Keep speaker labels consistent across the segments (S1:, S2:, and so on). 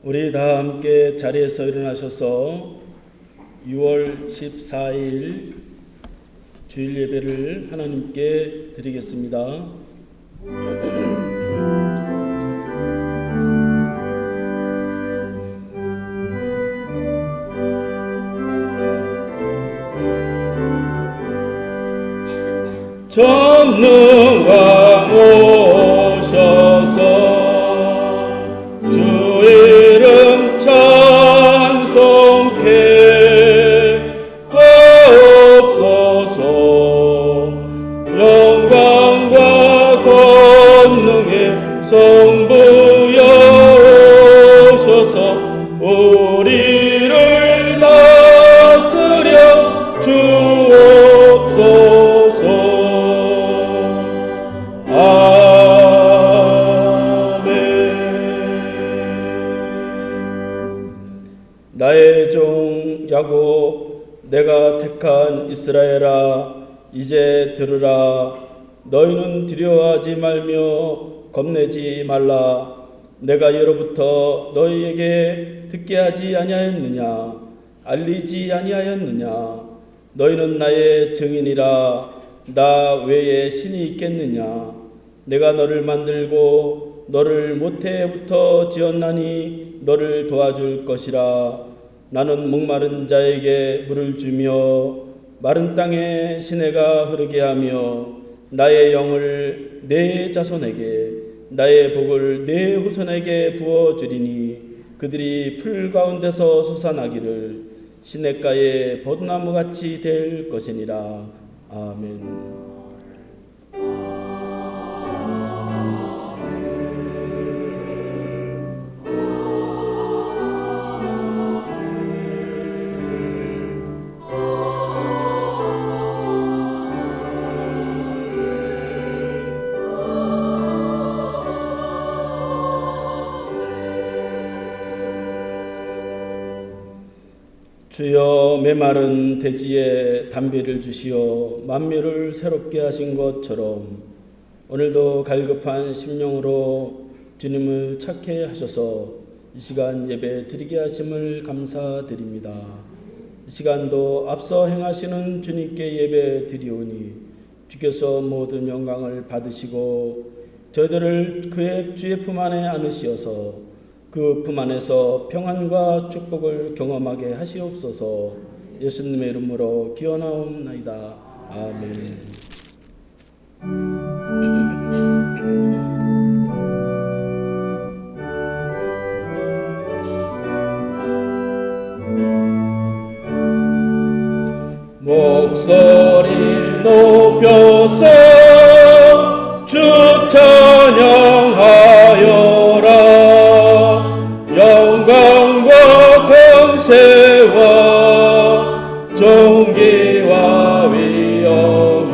S1: 우리 다 함께 자리에서 일어나셔서 6월 14일 주일 예배를 하나님께 드리겠습니다. 전능왕 오셔서 주 이름 찬송케 하옵소서. 영광과 권능의 성부여 오셔서 우리를 다스려 주옵소서. 나의 종 야곱, 내가 택한 이스라엘아, 이제 들으라. 너희는 두려워하지 말며 겁내지 말라. 내가 예로부터 너희에게 듣게 하지 아니하였느냐? 알리지 아니하였느냐? 너희는 나의 증인이라. 나 외에 신이 있겠느냐? 내가 너를 만들고 너를 모태부터 지었나니 너를 도와줄 것이라. 나는 목마른 자에게 물을 주며 마른 땅에 시내가 흐르게 하며 나의 영을 내 자손에게 나의 복을 내 후손에게 부어주리니 그들이 풀 가운데서 솟아나기를 시냇가의 벚나무같이 될 것이니라. 아멘. 주여, 메마른 대지에 담비를 주시어 만묘를 새롭게 하신 것처럼 오늘도 갈급한 심령으로 주님을 찾게 하셔서 이 시간 예배 드리게 하심을 감사드립니다. 이 시간도 앞서 행하시는 주님께 예배 드리오니 주께서 모든 영광을 받으시고 저희들을 그의 주의 품 안에 안으시어서 그 품 안에서 평안과 축복을 경험하게 하시옵소서. 예수님의 이름으로 기원하옵나이다. 아멘. 목소리 높여서 주 찬양하여라. 영광과 권세와 존귀와 위엄을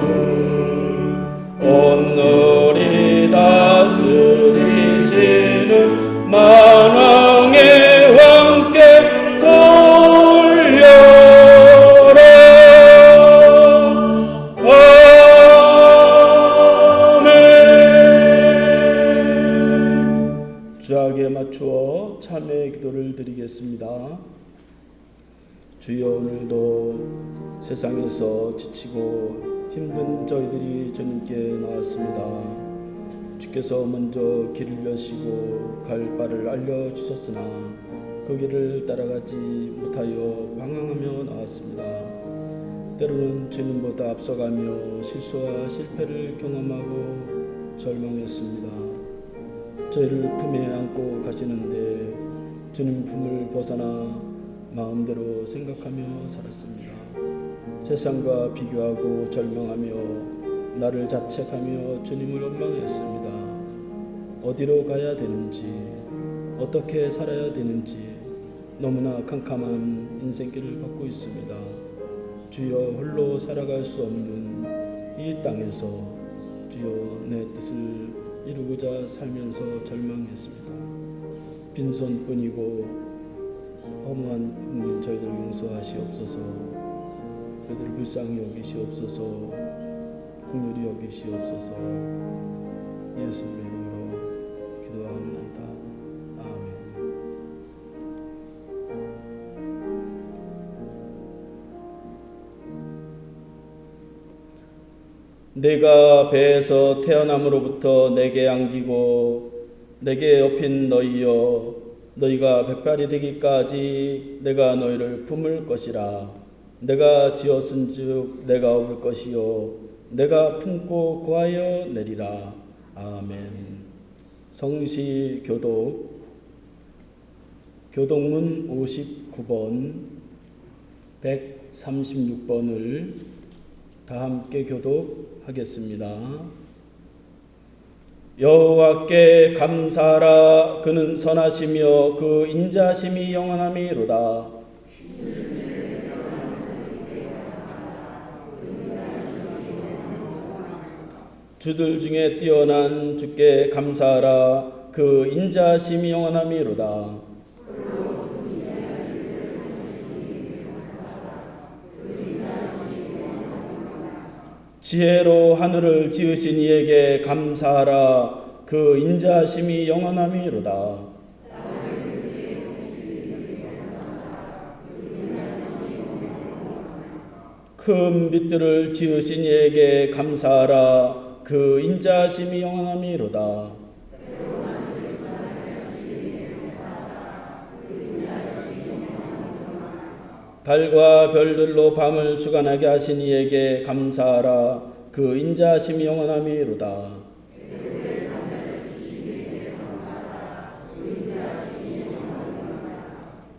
S1: 온누리 다스리시는 만왕의 왕께 돌려라. 아멘. 주야에게 맞추어 참회의 기도를 드리겠습니다. 주여, 오늘도 세상에서 지치고 힘든 저희들이 주님께 나왔습니다. 주께서 먼저 길을 여시고 갈 바를 알려주셨으나 그 길을 따라가지 못하여 방황하며 나왔습니다. 때로는 주님보다 앞서가며 실수와 실패를 경험하고 절망했습니다. 저희를 품에 안고 가시는데 주님 품을 벗어나 마음대로 생각하며 살았습니다. 세상과 비교하고 절망하며 나를 자책하며 주님을 원망했습니다. 어디로 가야 되는지, 어떻게 살아야 되는지 너무나 캄캄한 인생길을 걷고 있습니다. 주여, 홀로 살아갈 수 없는 이 땅에서 주여, 내 뜻을 이루고자 살면서 절망했습니다. 빈손뿐이고 허무한 국민 저희들 용서하시옵소서. 저희들을 불쌍히 여기시옵소서. 긍휼히 여기시옵소서. 예수님의 이름으로 기도합니다. 아멘. 내가 배에서 태어남으로부터 내게 안기고 내게 업힌 너희여, 너희가 백발이 되기까지 내가 너희를 품을 것이라. 내가 지었은즉 내가 업을 것이요 내가 품고 구하여 내리라. 아멘. 성시 교독문 59번 136번을 다 함께 교독하겠습니다. 여호와께 감사하라. 그는 선하시며 그 인자심이 영원함이로다. 주들 중에 뛰어난 주께 감사하라. 그 인자심이 영원함이로다. 지혜로 하늘을 지으신 이에게 감사하라. 그 인자심이 영원함이로다. 큰 빛들을 지으신 이에게 감사하라. 그 인자심이 영원함이로다. 달과 별들로 밤을 주관하게 하신 이에게 감사하라. 그 인자심이 영원함이로다.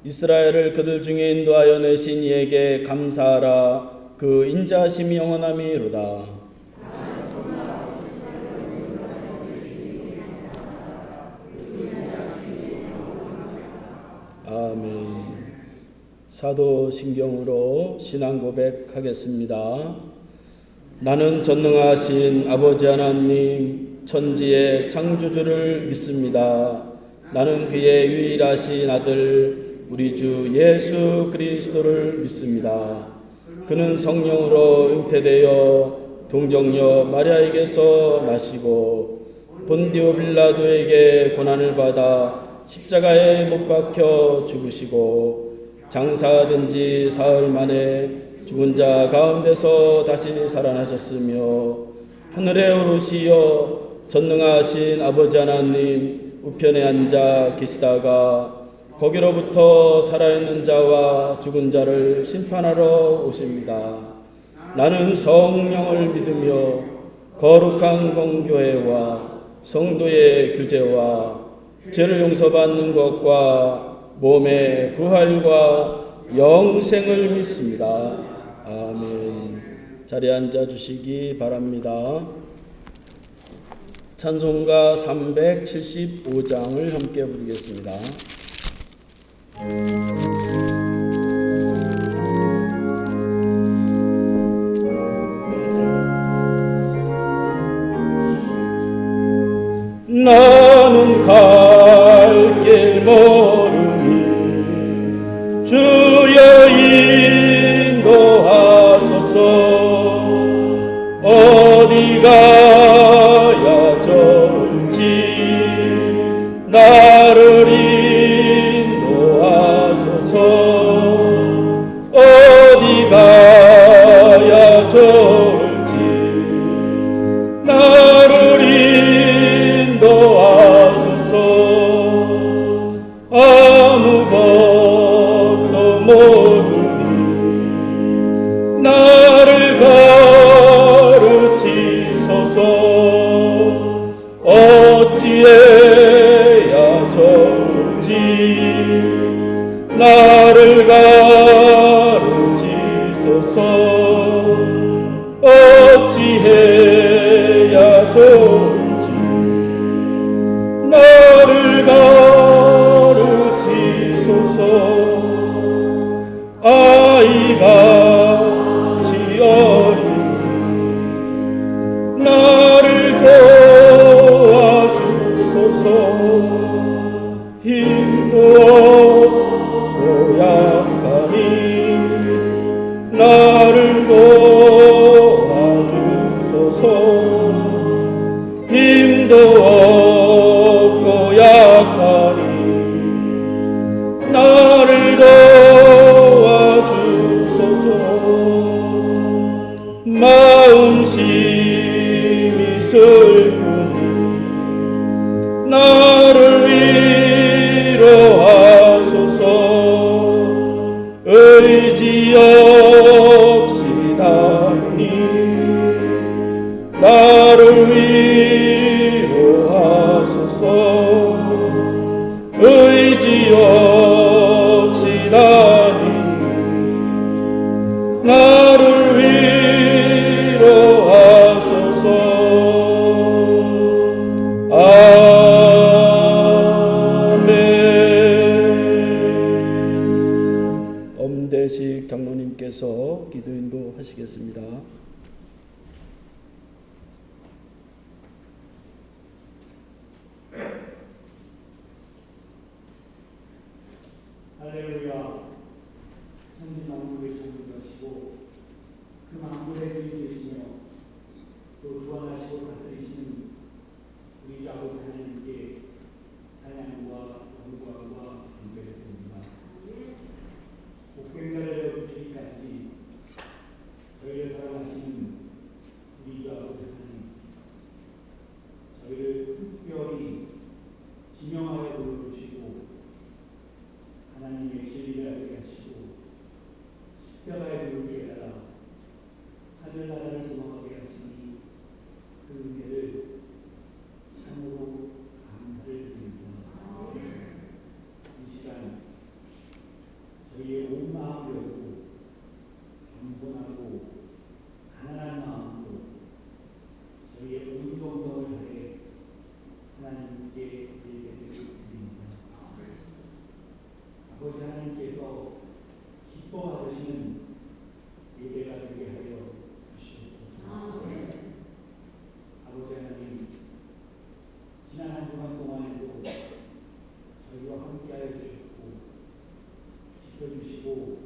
S1: 이스라엘을 그들 중에 인도하여 내신 이에게 감사하라. 그 인자심이 영원함이로다. 아멘. 사도신경으로 신앙 고백하겠습니다. 나는 전능하신 아버지 하나님 천지의 창조주를 믿습니다. 나는 그의 유일하신 아들 우리 주 예수 그리스도를 믿습니다. 그는 성령으로 잉태되어 동정녀 마리아에게서 나시고 본디오 빌라도에게 고난을 받아 십자가에 못 박혀 죽으시고 장사된 지 사흘 만에 죽은 자 가운데서 다시 살아나셨으며 하늘에 오르시어 전능하신 아버지 하나님 우편에 앉아 계시다가 거기로부터 살아있는 자와 죽은 자를 심판하러 오십니다. 나는 성령을 믿으며 거룩한 공교회와 성도의 교제와 죄를 용서받는 것과 몸의 부활과 영생을 믿습니다. 아멘. 자리에 앉아 주시기 바랍니다. 찬송가 375장을 함께 부르겠습니다. 나는 갈 길 모르니 주여 인도하소서. 어디 가야 좋을지 나를 인도하소서. 어디 가야 좋을지 나를 인도하소서. 아무것도 모르니 나를 가르치소서. 어찌해야 좋을지 나를 가르치소서. 어찌해야 좋을지 나를 가르치소서. 아이같이 어린이 나를 도와주소서. 힘도 없고 약하니 나를 도와주소서. 힘도 없고 약하니 나를 도와주소서. 마음 시 김대식 장로님께서 기도 인도하시겠습니다.
S2: 할렐루야. 천지 만물의 주인이시고 그 만물의 주인이시며 또 주관하시고 다스리시는 우리 주 아버지 하나님께 찬양과 영광과 경배를 드립니다. 복생자를 주시기까지 저희를 사랑하시는 우리 주 아버지 하나님, 저희를 특별히 지명하여 불러주시고 하나님의 진리를 알게 하시고 십자가의 도를 깨달아 하늘나라를 소망하게 하시니 그 은혜를 참으로 감사를 드립니다. 이 시간 저희의 온 마음을 열고 겸손하고 가난한 마음으로 저희의 온 정성을 다해 하나님께 예배를 드립니다. 아버지 하나님께서 기뻐하시는 예배가 되게 하여 주시옵소서. 아버지 하나님, 지난 한 주간 동안에도 저희와 함께하여 주셨고 지켜주시고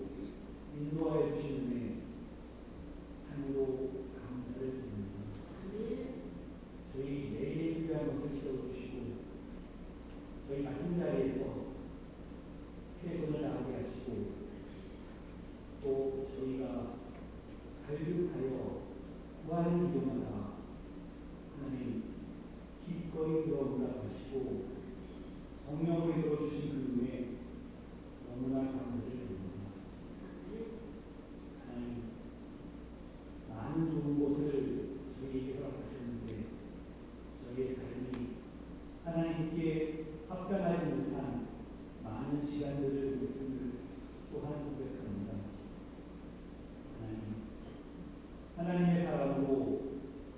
S2: 인도하여 주시는 참으로 감사를 드립니다. 저희 매일 위한 것을 채워주시고 저희 같은 자리에서 최선을 다하게 하시고 또 저희가 갈급하여 구하는 기도마다 하나님 기꺼이 들어오라 하시고 성령을 들어주신 그 은혜 너무나 감사를 드립니다. 하나님, 많은 좋은 곳을 저희에게 허락하셨는데 저희의 삶이 하나님께 합당하지 못한 많은 시간들을 있음을 또한 고백합니다. 하나님의 사랑으로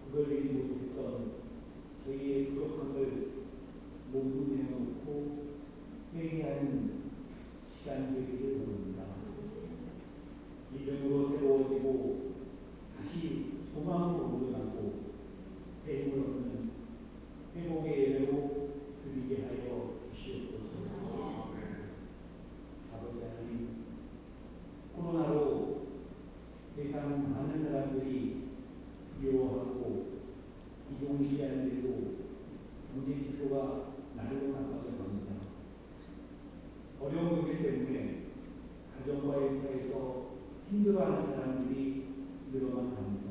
S2: 구별되지 못했던 저희의 부족함을 모두 내놓고 회개하는 시간 되기를 원합니다. 이름으로 새로워지고 다시 소망으로 도전하고 새 힘을 얻는 회복의 예배로 드리게 하여 주시옵소서. 아버지 하나님, 코로나로 세상 많은 사람들이 두려워하고 이동하지 않는데도 경제 지표가 날로 나빠져 갑니다. 어려운 문제 때문에 가정과의 사이에서 힘들어하는 사람들이 늘어만 갑니다.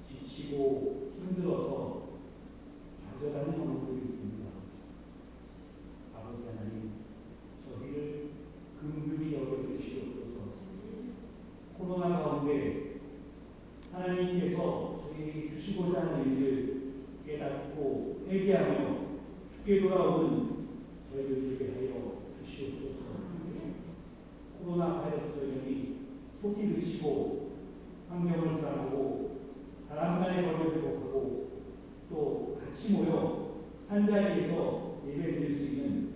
S2: 지치고 힘들어서 좌절하는 영혼들이 있습니다. 아버지 하나님, 저희를 긍휼히 여겨주시옵소서. 코로나 가운데 하나님께서 저희에게 주시고자 하는 일을 깨닫고 회개하며 죽게 돌아오는 저희를 되게 하여 주시옵소서. 코로나 바이러스 전염이 속히 드시고 환경을 사랑하고 사람 간의 거리를 회복하고 또 같이 모여 한 자리에서 예배드릴 수 있는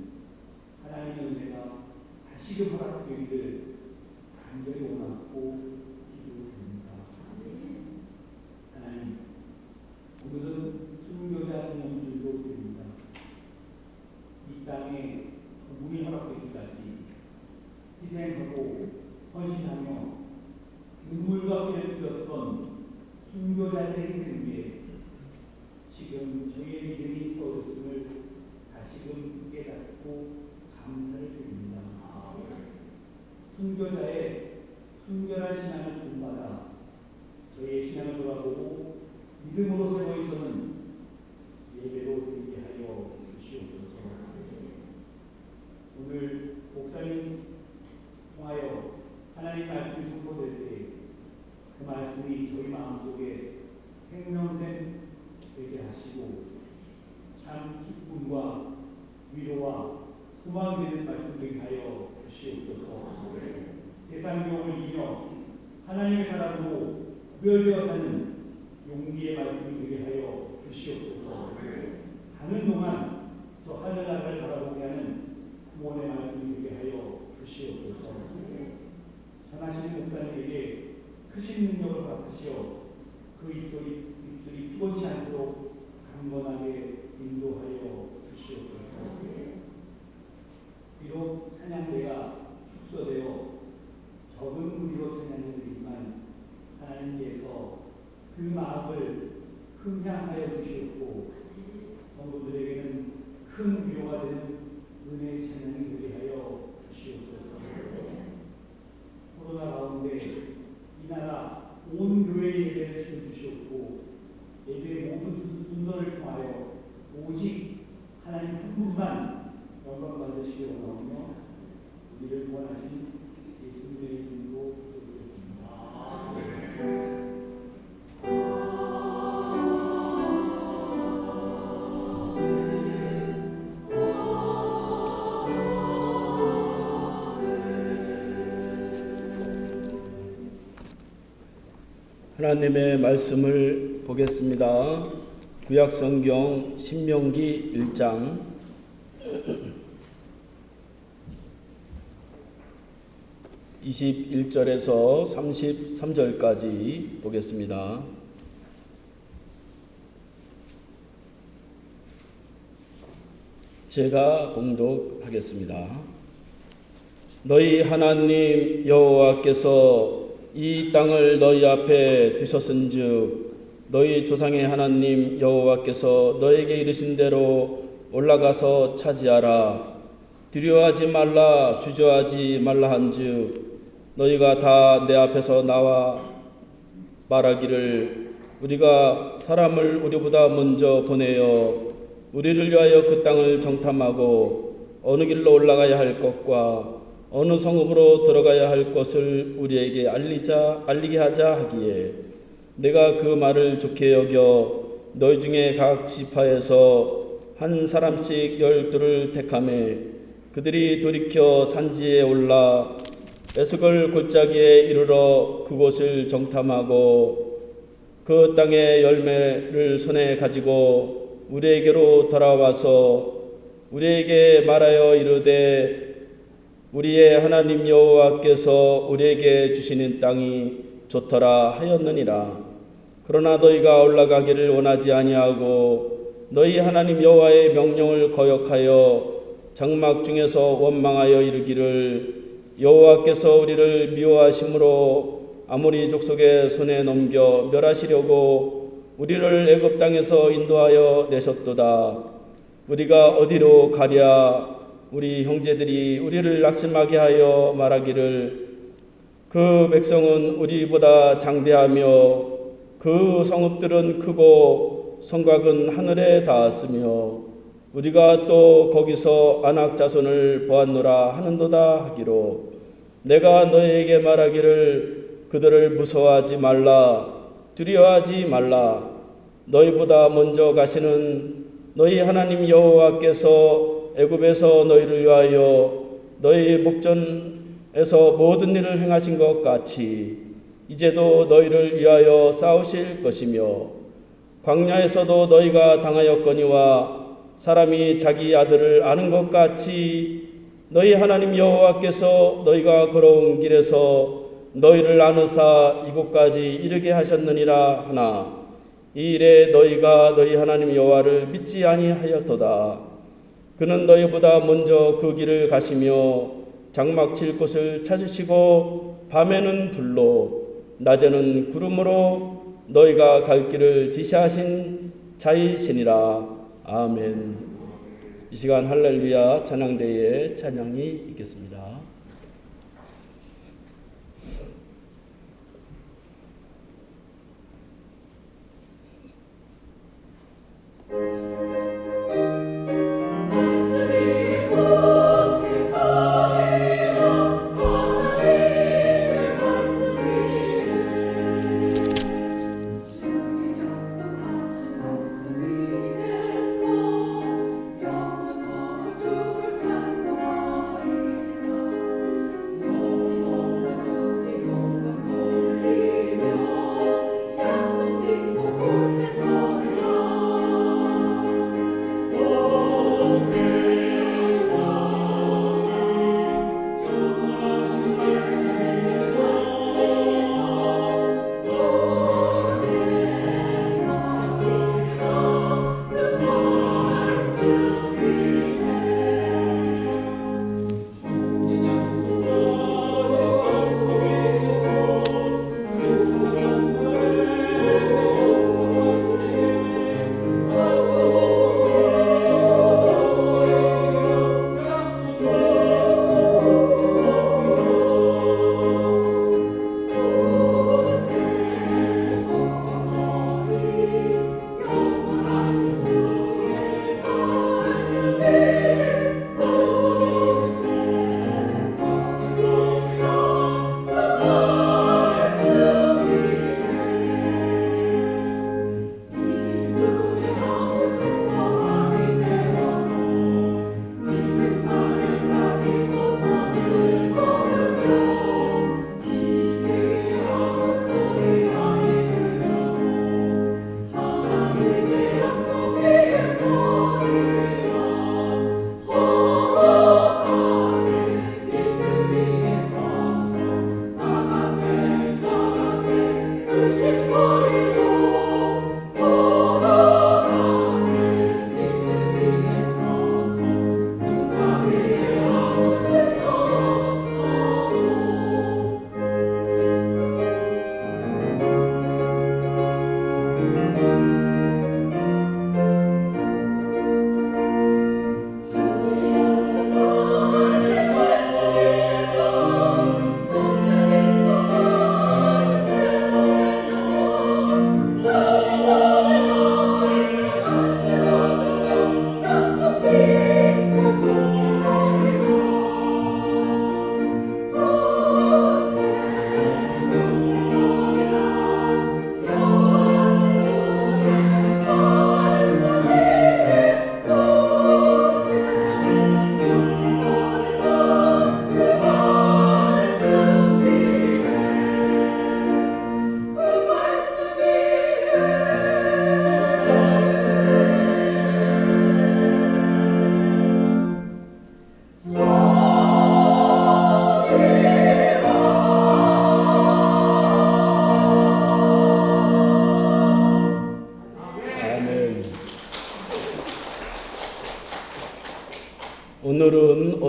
S2: 하나님의 은혜가 다시금 허락되기를 간절히 원하고 기도드립니다. 하나님, 오늘은 순교자 기념주일로 드립니다. 이 땅에 문이 허락되기까지 희생하고 헌신하며 눈물과 피를 흘렸던 순교자들의 생기에 지금 저희의 믿음이 세워졌음을 다시금 깨닫고 감사를 드립니다. 순교자의 순결한 신앙을 본받아 저희의 신앙을 돌아보고 믿음으로 세워 있어는 예배로 드리게 하여 주시옵소서. 오늘 목사님 통하여 하나님 말씀이 선포될 때 그 말씀이 저희 마음속에 생명샘 되게 하시고 참 기쁨과 위로와 소망이 되는 말씀 되게 하여 주시옵소서. 세상 교훈을 이겨 하나님의 사람으로 구별되어 사는 용기의 말씀이 되게 하여 주시옵소서. 사는 동안 저 하늘나라를 바라보게 하는 구원의 말씀이 되게 하여 주시옵소서. 전하시는 목사님에게 크신 능력을 받으시어 그 입술이 피곤치 않도록 강건하게 인도하여 주시옵소서. 비록 찬양대가 축소되어 적은 무리로 찬양을 드리지만 하나님께서 그 마음을 흥향하여 주시옵고 성도들에게는 큰 위로가 되는 은혜의 찬양이 되게 하여 주시옵소서. 코로나 가운데 이 나라 온 교회의 예배를 주시옵고 예배의 모든 순서를 통하여 오직 하나님 한 분만 영광 받으시기 원하며 우리를 구원하신 예수님의 이름으로 기도드렸습니다.
S1: 하나님의 말씀을 보겠습니다. 구약성경 신명기 1장 21절에서 33절까지 보겠습니다. 제가 봉독하겠습니다. 너희 하나님 여호와께서 이 땅을 너희 앞에 두셨은즉 너희 조상의 하나님 여호와께서 너에게 이르신 대로 올라가서 차지하라. 두려워하지 말라 주저하지 말라 한즉 너희가 다 내 앞에서 나와 말하기를 우리가 사람을 우리보다 먼저 보내어 우리를 위하여 그 땅을 정탐하고 어느 길로 올라가야 할 것과 어느 성읍으로 들어가야 할 것을 우리에게 알리게 하자 하기에 내가 그 말을 좋게 여겨 너희 중에 각 지파에서 한 사람씩 12를 택하매 그들이 돌이켜 산지에 올라 에스골 골짜기에 이르러 그곳을 정탐하고 그 땅의 열매를 손에 가지고 우리에게로 돌아와서 우리에게 말하여 이르되 우리의 하나님 여호와께서 우리에게 주시는 땅이 좋더라 하였느니라. 그러나 너희가 올라가기를 원하지 아니하고 너희 하나님 여호와의 명령을 거역하여 장막 중에서 원망하여 이르기를 여호와께서 우리를 미워하심으로 아모리 족속의 손에 넘겨 멸하시려고 우리를 애굽 땅에서 인도하여 내셨도다. 우리가 어디로 가랴? 우리 형제들이 우리를 낙심하게 하여 말하기를 그 백성은 우리보다 장대하며 그 성읍들은 크고 성곽은 하늘에 닿았으며 우리가 또 거기서 아낙 자손을 보았노라 하는도다 하기로 내가 너희에게 말하기를 그들을 무서워하지 말라 두려워하지 말라. 너희보다 먼저 가시는 너희 하나님 여호와께서 애굽에서 너희를 위하여 너희 목전에서 모든 일을 행하신 것 같이 이제도 너희를 위하여 싸우실 것이며 광야에서도 너희가 당하였거니와 사람이 자기 아들을 아는 것 같이 너희 하나님 여호와께서 너희가 걸어온 길에서 너희를 아느사 이곳까지 이르게 하셨느니라 하나 이 일에 너희가 너희 하나님 여호와를 믿지 아니하였도다. 그는 너희보다 먼저 그 길을 가시며 장막 칠 곳을 찾으시고 밤에는 불로 낮에는 구름으로 너희가 갈 길을 지시하신 자이시니라. 아멘. 이 시간 할렐루야 찬양대에 찬양이 있겠습니다.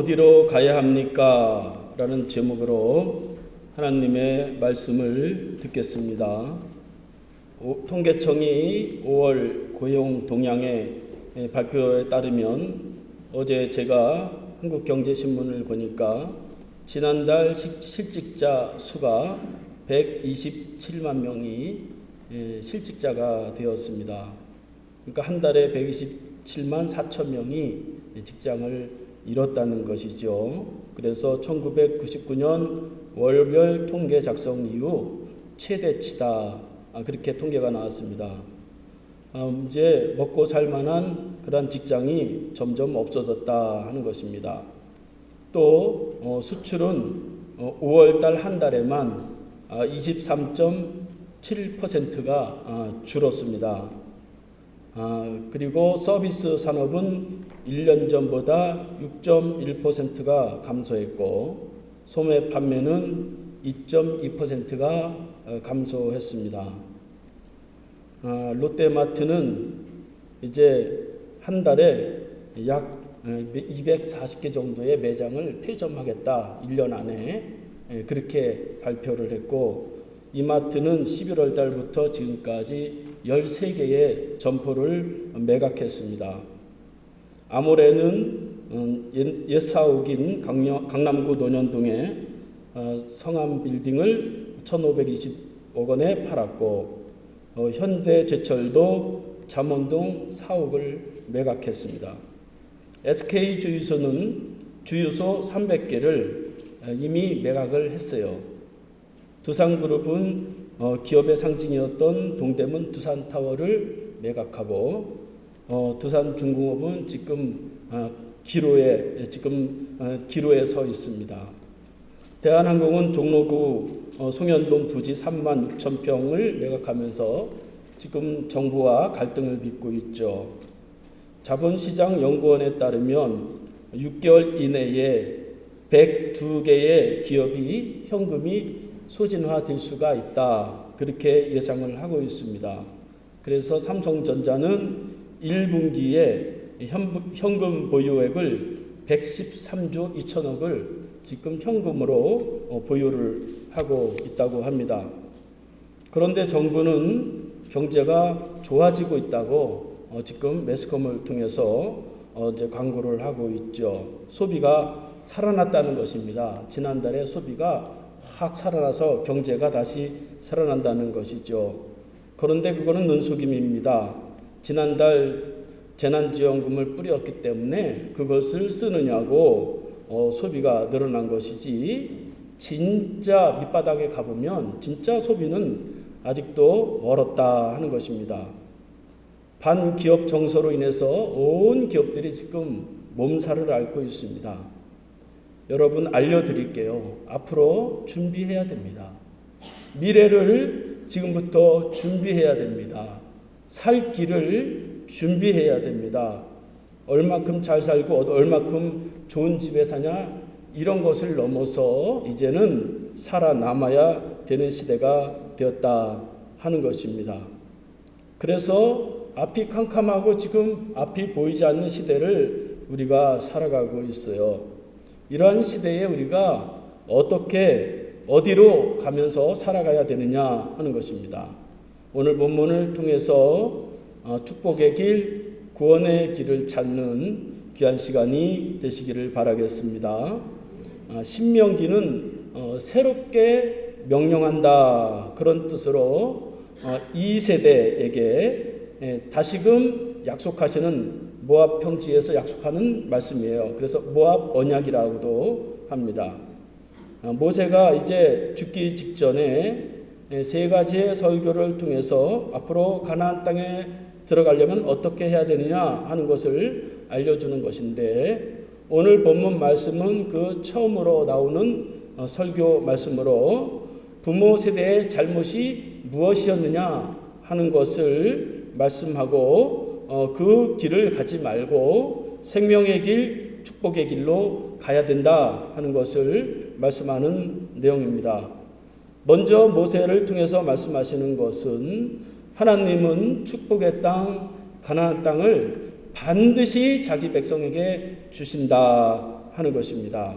S1: 어디로 가야 합니까? 라는 제목으로 하나님의 말씀을 듣겠습니다. 통계청이 5월 고용 동향의 발표에 따르면 어제 제가 한국경제신문을 보니까 지난달 실직자 수가 127만 명이 실직자가 되었습니다. 그러니까 한 달에 127만 4천 명이 직장을 잃었다는 것이죠. 그래서 1999년 월별 통계 작성 이후 최대치다, 그렇게 통계가 나왔습니다. 이제 먹고 살만한 그런 직장이 점점 없어졌다 하는 것입니다. 또 수출은 5월달 한 달에만 23.7%가 줄었습니다. 그리고 서비스 산업은 1년 전보다 6.1%가 감소했고 소매 판매는 2.2%가 감소했습니다. 롯데마트는 이제 한 달에 약 240개 정도의 매장을 폐점하겠다, 1년 안에 그렇게 발표를 했고, 이마트는 11월 달부터 지금까지 13개의 점포를 매각했습니다. 아모레는 옛 사옥인 강남구 논현동에 성암 빌딩을 1,520억 원에 팔았고, 현대제철도 잠원동 사옥을 매각했습니다. SK 주유소는 주유소 300개를 이미 매각을 했어요. 두산그룹은 기업의 상징이었던 동대문 두산타워를 매각하고, 두산중공업은 지금 기로에 서 있습니다. 대한항공은 종로구 송현동 부지 3만 6천 평을 매각하면서 지금 정부와 갈등을 빚고 있죠. 자본시장연구원에 따르면 6개월 이내에 102개의 기업이 현금이 소진화될 수가 있다, 그렇게 예상을 하고 있습니다. 그래서 삼성전자는 1분기에 현금 보유액을 113조 2천억을 지금 현금으로 보유를 하고 있다고 합니다. 그런데 정부는 경제가 좋아지고 있다고 지금 매스컴을 통해서 이제 광고를 하고 있죠. 소비가 살아났다는 것입니다. 지난달에 소비가 확 살아나서 경제가 다시 살아난다는 것이죠. 그런데 그거는 눈속임입니다. 지난달 재난지원금을 뿌렸기 때문에 그것을 쓰느냐고 소비가 늘어난 것이지, 진짜 밑바닥에 가보면 진짜 소비는 아직도 멀었다 하는 것입니다. 반기업 정서로 인해서 온 기업들이 지금 몸살을 앓고 있습니다. 여러분, 알려드릴게요. 앞으로 준비해야 됩니다. 미래를 지금부터 준비해야 됩니다. 살 길을 준비해야 됩니다. 얼마큼 잘 살고 얼마큼 좋은 집에 사냐, 이런 것을 넘어서 이제는 살아남아야 되는 시대가 되었다 하는 것입니다. 그래서 앞이 캄캄하고 지금 앞이 보이지 않는 시대를 우리가 살아가고 있어요. 이러한 시대에 우리가 어디로 가면서 살아가야 되느냐 하는 것입니다. 오늘 본문을 통해서 축복의 길, 구원의 길을 찾는 귀한 시간이 되시기를 바라겠습니다. 신명기는 새롭게 명령한다, 그런 뜻으로 이 세대에게 다시금 약속하시는 모압 평지에서 약속하는 말씀이에요. 그래서 모압 언약이라고도 합니다. 모세가 이제 죽기 직전에 세 가지의 설교를 통해서 앞으로 가나안 땅에 들어가려면 어떻게 해야 되느냐 하는 것을 알려주는 것인데, 오늘 본문 말씀은 그 처음으로 나오는 설교 말씀으로 부모 세대의 잘못이 무엇이었느냐 하는 것을 말씀하고, 그 길을 가지 말고 생명의 길, 축복의 길로 가야 된다 하는 것을 말씀하는 내용입니다. 먼저 모세를 통해서 말씀하시는 것은 하나님은 축복의 땅, 가나안 땅을 반드시 자기 백성에게 주신다 하는 것입니다.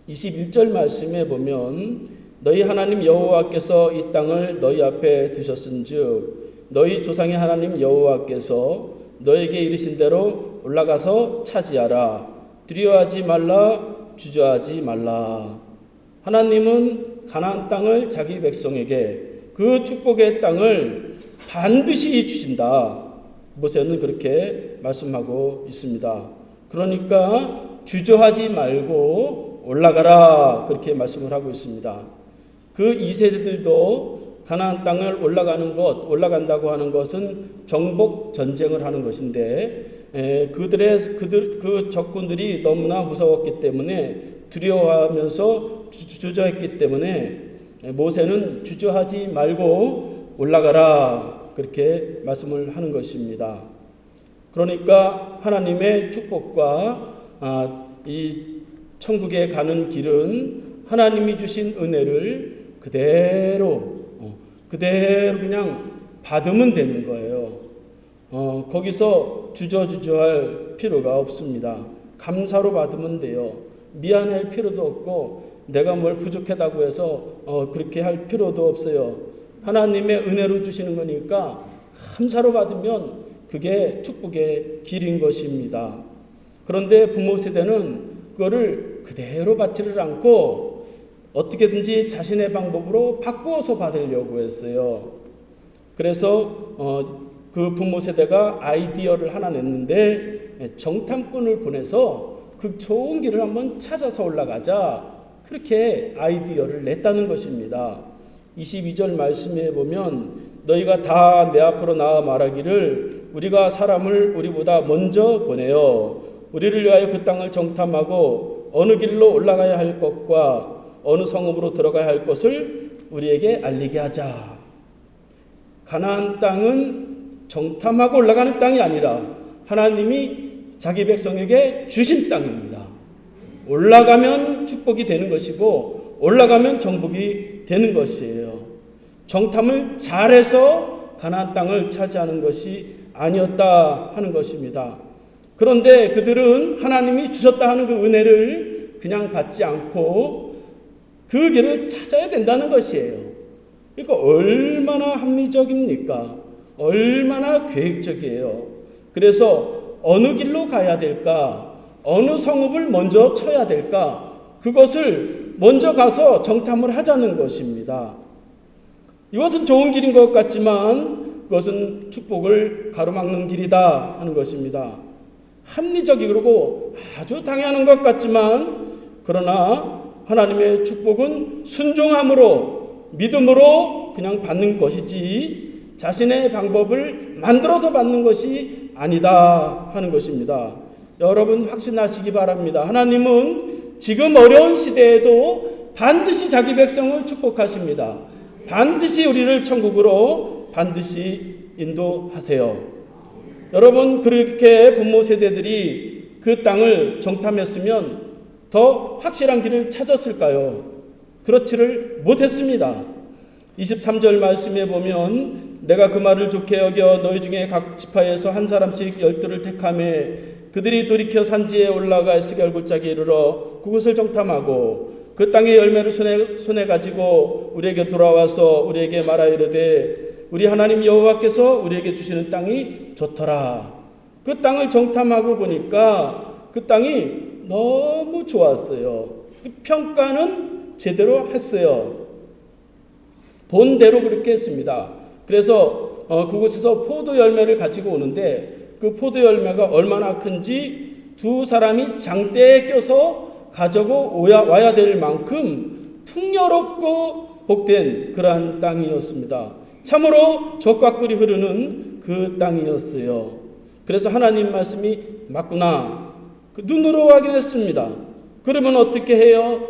S1: 21절 말씀에 보면 너희 하나님 여호와께서 이 땅을 너희 앞에 두셨은즉 너희 조상의 하나님 여호와께서 너에게 이르신 대로 올라가서 차지하라. 두려워하지 말라. 주저하지 말라. 하나님은 가나안 땅을 자기 백성에게 그 축복의 땅을 반드시 주신다. 모세는 그렇게 말씀하고 있습니다. 그러니까 주저하지 말고 올라가라 그렇게 말씀을 하고 있습니다. 그 2세대들도 가나안 땅을 올라간다고 하는 것은 정복 전쟁을 하는 것인데 그 적군들이 너무나 무서웠기 때문에 두려워하면서 주저했기 때문에 모세는 주저하지 말고 올라가라 그렇게 말씀을 하는 것입니다. 그러니까 하나님의 축복과 이 천국에 가는 길은 하나님이 주신 은혜를 그대로 그냥 받으면 되는 거예요. 거기서 주저할 필요가 없습니다. 감사로 받으면 돼요. 미안할 필요도 없고 내가 뭘 부족하다고 해서 그렇게 할 필요도 없어요. 하나님의 은혜로 주시는 거니까 감사로 받으면 그게 축복의 길인 것입니다. 그런데 부모 세대는 그거를 그대로 받지를 않고 어떻게든지 자신의 방법으로 바꾸어서 받으려고 했어요. 그래서 그 부모 세대가 아이디어를 하나 냈는데 정탐꾼을 보내서 그 좋은 길을 한번 찾아서 올라가자 그렇게 아이디어를 냈다는 것입니다. 22절 말씀에 보면 너희가 다 내 앞으로 나와 말하기를 우리가 사람을 우리보다 먼저 보내어 우리를 위하여 그 땅을 정탐하고 어느 길로 올라가야 할 것과 어느 성읍으로 들어가야 할 것을 우리에게 알리게 하자. 가나안 땅은 정탐하고 올라가는 땅이 아니라 하나님이 자기 백성에게 주신 땅입니다. 올라가면 축복이 되는 것이고 올라가면 정복이 되는 것이에요. 정탐을 잘해서 가나안 땅을 차지하는 것이 아니었다 하는 것입니다. 그런데 그들은 하나님이 주셨다 하는 그 은혜를 그냥 받지 않고 그 길을 찾아야 된다는 것이에요. 그러니까 얼마나 합리적입니까? 얼마나 계획적이에요. 그래서 어느 길로 가야 될까? 어느 성읍을 먼저 쳐야 될까? 그것을 먼저 가서 정탐을 하자는 것입니다. 이것은 좋은 길인 것 같지만 그것은 축복을 가로막는 길이다 하는 것입니다. 합리적이고 아주 당연한 것 같지만 그러나 하나님의 축복은 순종함으로 믿음으로 그냥 받는 것이지 자신의 방법을 만들어서 받는 것이 아니다 하는 것입니다. 여러분 확신하시기 바랍니다. 하나님은 지금 어려운 시대에도 반드시 자기 백성을 축복하십니다. 반드시 우리를 천국으로 반드시 인도하세요. 여러분 그렇게 부모 세대들이 그 땅을 정탐했으면 더 확실한 길을 찾았을까요? 그렇지를 못했습니다. 23절 말씀에 보면 내가 그 말을 좋게 여겨 너희 중에 각 지파에서 한 사람씩 12를 택하매 그들이 돌이켜 산지에 올라가 에스겔 골짜기에 이르러 그곳을 정탐하고 그 땅의 열매를 손에 가지고 우리에게 돌아와서 우리에게 말하 이르되 우리 하나님 여호와께서 우리에게 주시는 땅이 좋더라. 그 땅을 정탐하고 보니까 그 땅이 너무 좋았어요. 평가는 제대로 했어요. 본대로 그렇게 했습니다. 그래서 그곳에서 포도 열매를 가지고 오는데 그 포도 열매가 얼마나 큰지 두 사람이 장대에 껴서 가지고 와야 될 만큼 풍요롭고 복된 그러한 땅이었습니다. 참으로 젖과 꿀이 흐르는 그 땅이었어요. 그래서 하나님 말씀이 맞구나. 그 눈으로 확인했습니다. 그러면 어떻게 해요?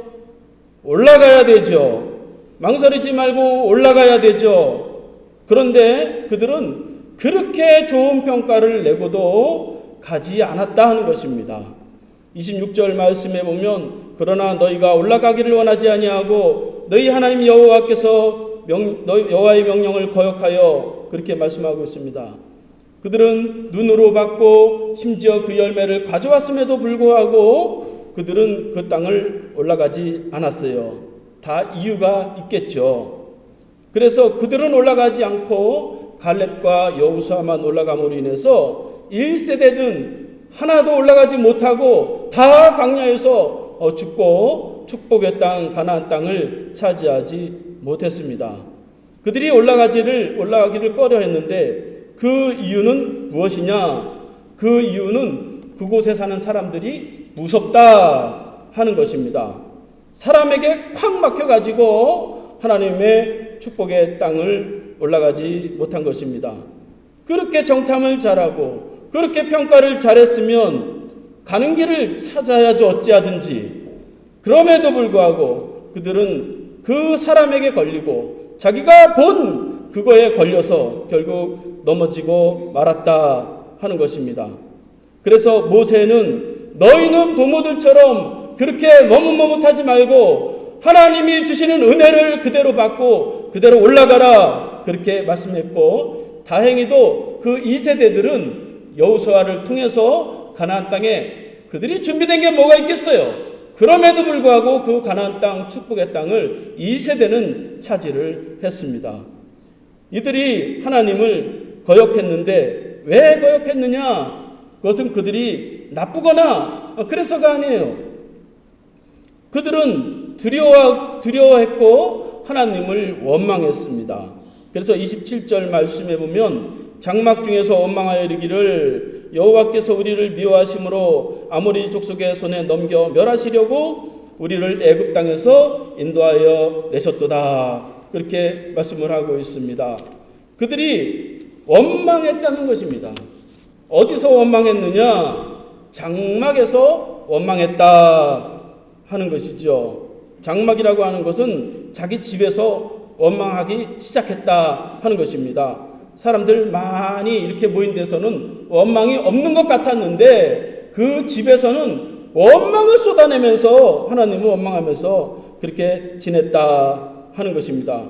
S1: 올라가야 되죠. 망설이지 말고 올라가야 되죠. 그런데 그들은 그렇게 좋은 평가를 내고도 가지 않았다 하는 것입니다. 26절 말씀에 보면 그러나 너희가 올라가기를 원하지 아니하고 너희 하나님 여호와께서 여호와의 명령을 거역하여 그렇게 말씀하고 있습니다. 그들은 눈으로 봤고 심지어 그 열매를 가져왔음에도 불구하고 그들은 그 땅을 올라가지 않았어요. 다 이유가 있겠죠. 그래서 그들은 올라가지 않고 갈렙과 여호수아만 올라감으로 인해서 1세대는 하나도 올라가지 못하고 다 광야에서 죽고 축복의 땅 가나안 땅을 차지하지 못했습니다. 그들이 올라가기를 꺼려했는데 그 이유는 무엇이냐? 그 이유는 그곳에 사는 사람들이 무섭다 하는 것입니다. 사람에게 콱 막혀가지고 하나님의 축복의 땅을 올라가지 못한 것입니다. 그렇게 정탐을 잘하고 그렇게 평가를 잘했으면 가는 길을 찾아야죠. 어찌하든지. 그럼에도 불구하고 그들은 그 사람에게 걸리고 자기가 본 그거에 걸려서 결국 넘어지고 말았다 하는 것입니다. 그래서 모세는 너희는 부모들처럼 그렇게 머뭇머뭇하지 말고 하나님이 주시는 은혜를 그대로 받고 그대로 올라가라 그렇게 말씀했고, 다행히도 그 2세대들은 여호수아를 통해서 가나안 땅에 그들이 준비된 게 뭐가 있겠어요. 그럼에도 불구하고 그 가나안 땅 축복의 땅을 2세대는 차지를 했습니다. 이들이 하나님을 거역했는데 왜 거역했느냐? 그것은 그들이 나쁘거나 그래서가 아니에요. 그들은 두려워했고 하나님을 원망했습니다. 그래서 27절 말씀에 보면 장막 중에서 원망하여 이르기를 여호와께서 우리를 미워하심으로 아모리 족속의 손에 넘겨 멸하시려고 우리를 애굽 땅에서 인도하여 내셨도다. 그렇게 말씀을 하고 있습니다. 그들이 원망했다는 것입니다. 어디서 원망했느냐? 장막에서 원망했다 하는 것이죠. 장막이라고 하는 것은 자기 집에서 원망하기 시작했다 하는 것입니다. 사람들 많이 이렇게 모인 데서는 원망이 없는 것 같았는데 그 집에서는 원망을 쏟아내면서 하나님을 원망하면서 그렇게 지냈다 하는 것입니다.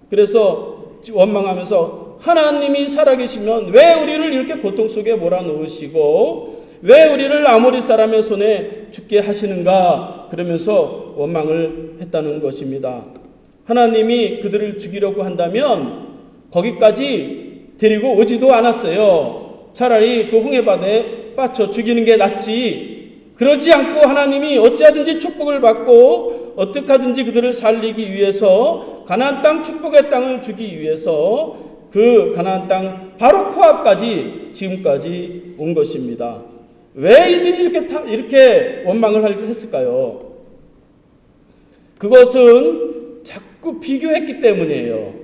S1: 그래서 원망하면서 하나님이 살아계시면 왜 우리를 이렇게 고통 속에 몰아넣으시고 왜 우리를 아모리 사람의 손에 죽게 하시는가 그러면서 원망을 했다는 것입니다. 하나님이 그들을 죽이려고 한다면 거기까지 데리고 오지도 않았어요. 차라리 그 홍해바다에 빠쳐 죽이는 게 낫지. 그러지 않고 하나님이 어찌하든지 축복을 받고 어떻게 하든지 그들을 살리기 위해서 가나안 땅 축복의 땅을 주기 위해서 그 가나안 땅 바로 코앞까지 지금까지 온 것입니다. 왜 이들이 이렇게 원망을 했을까요? 그것은 자꾸 비교했기 때문이에요.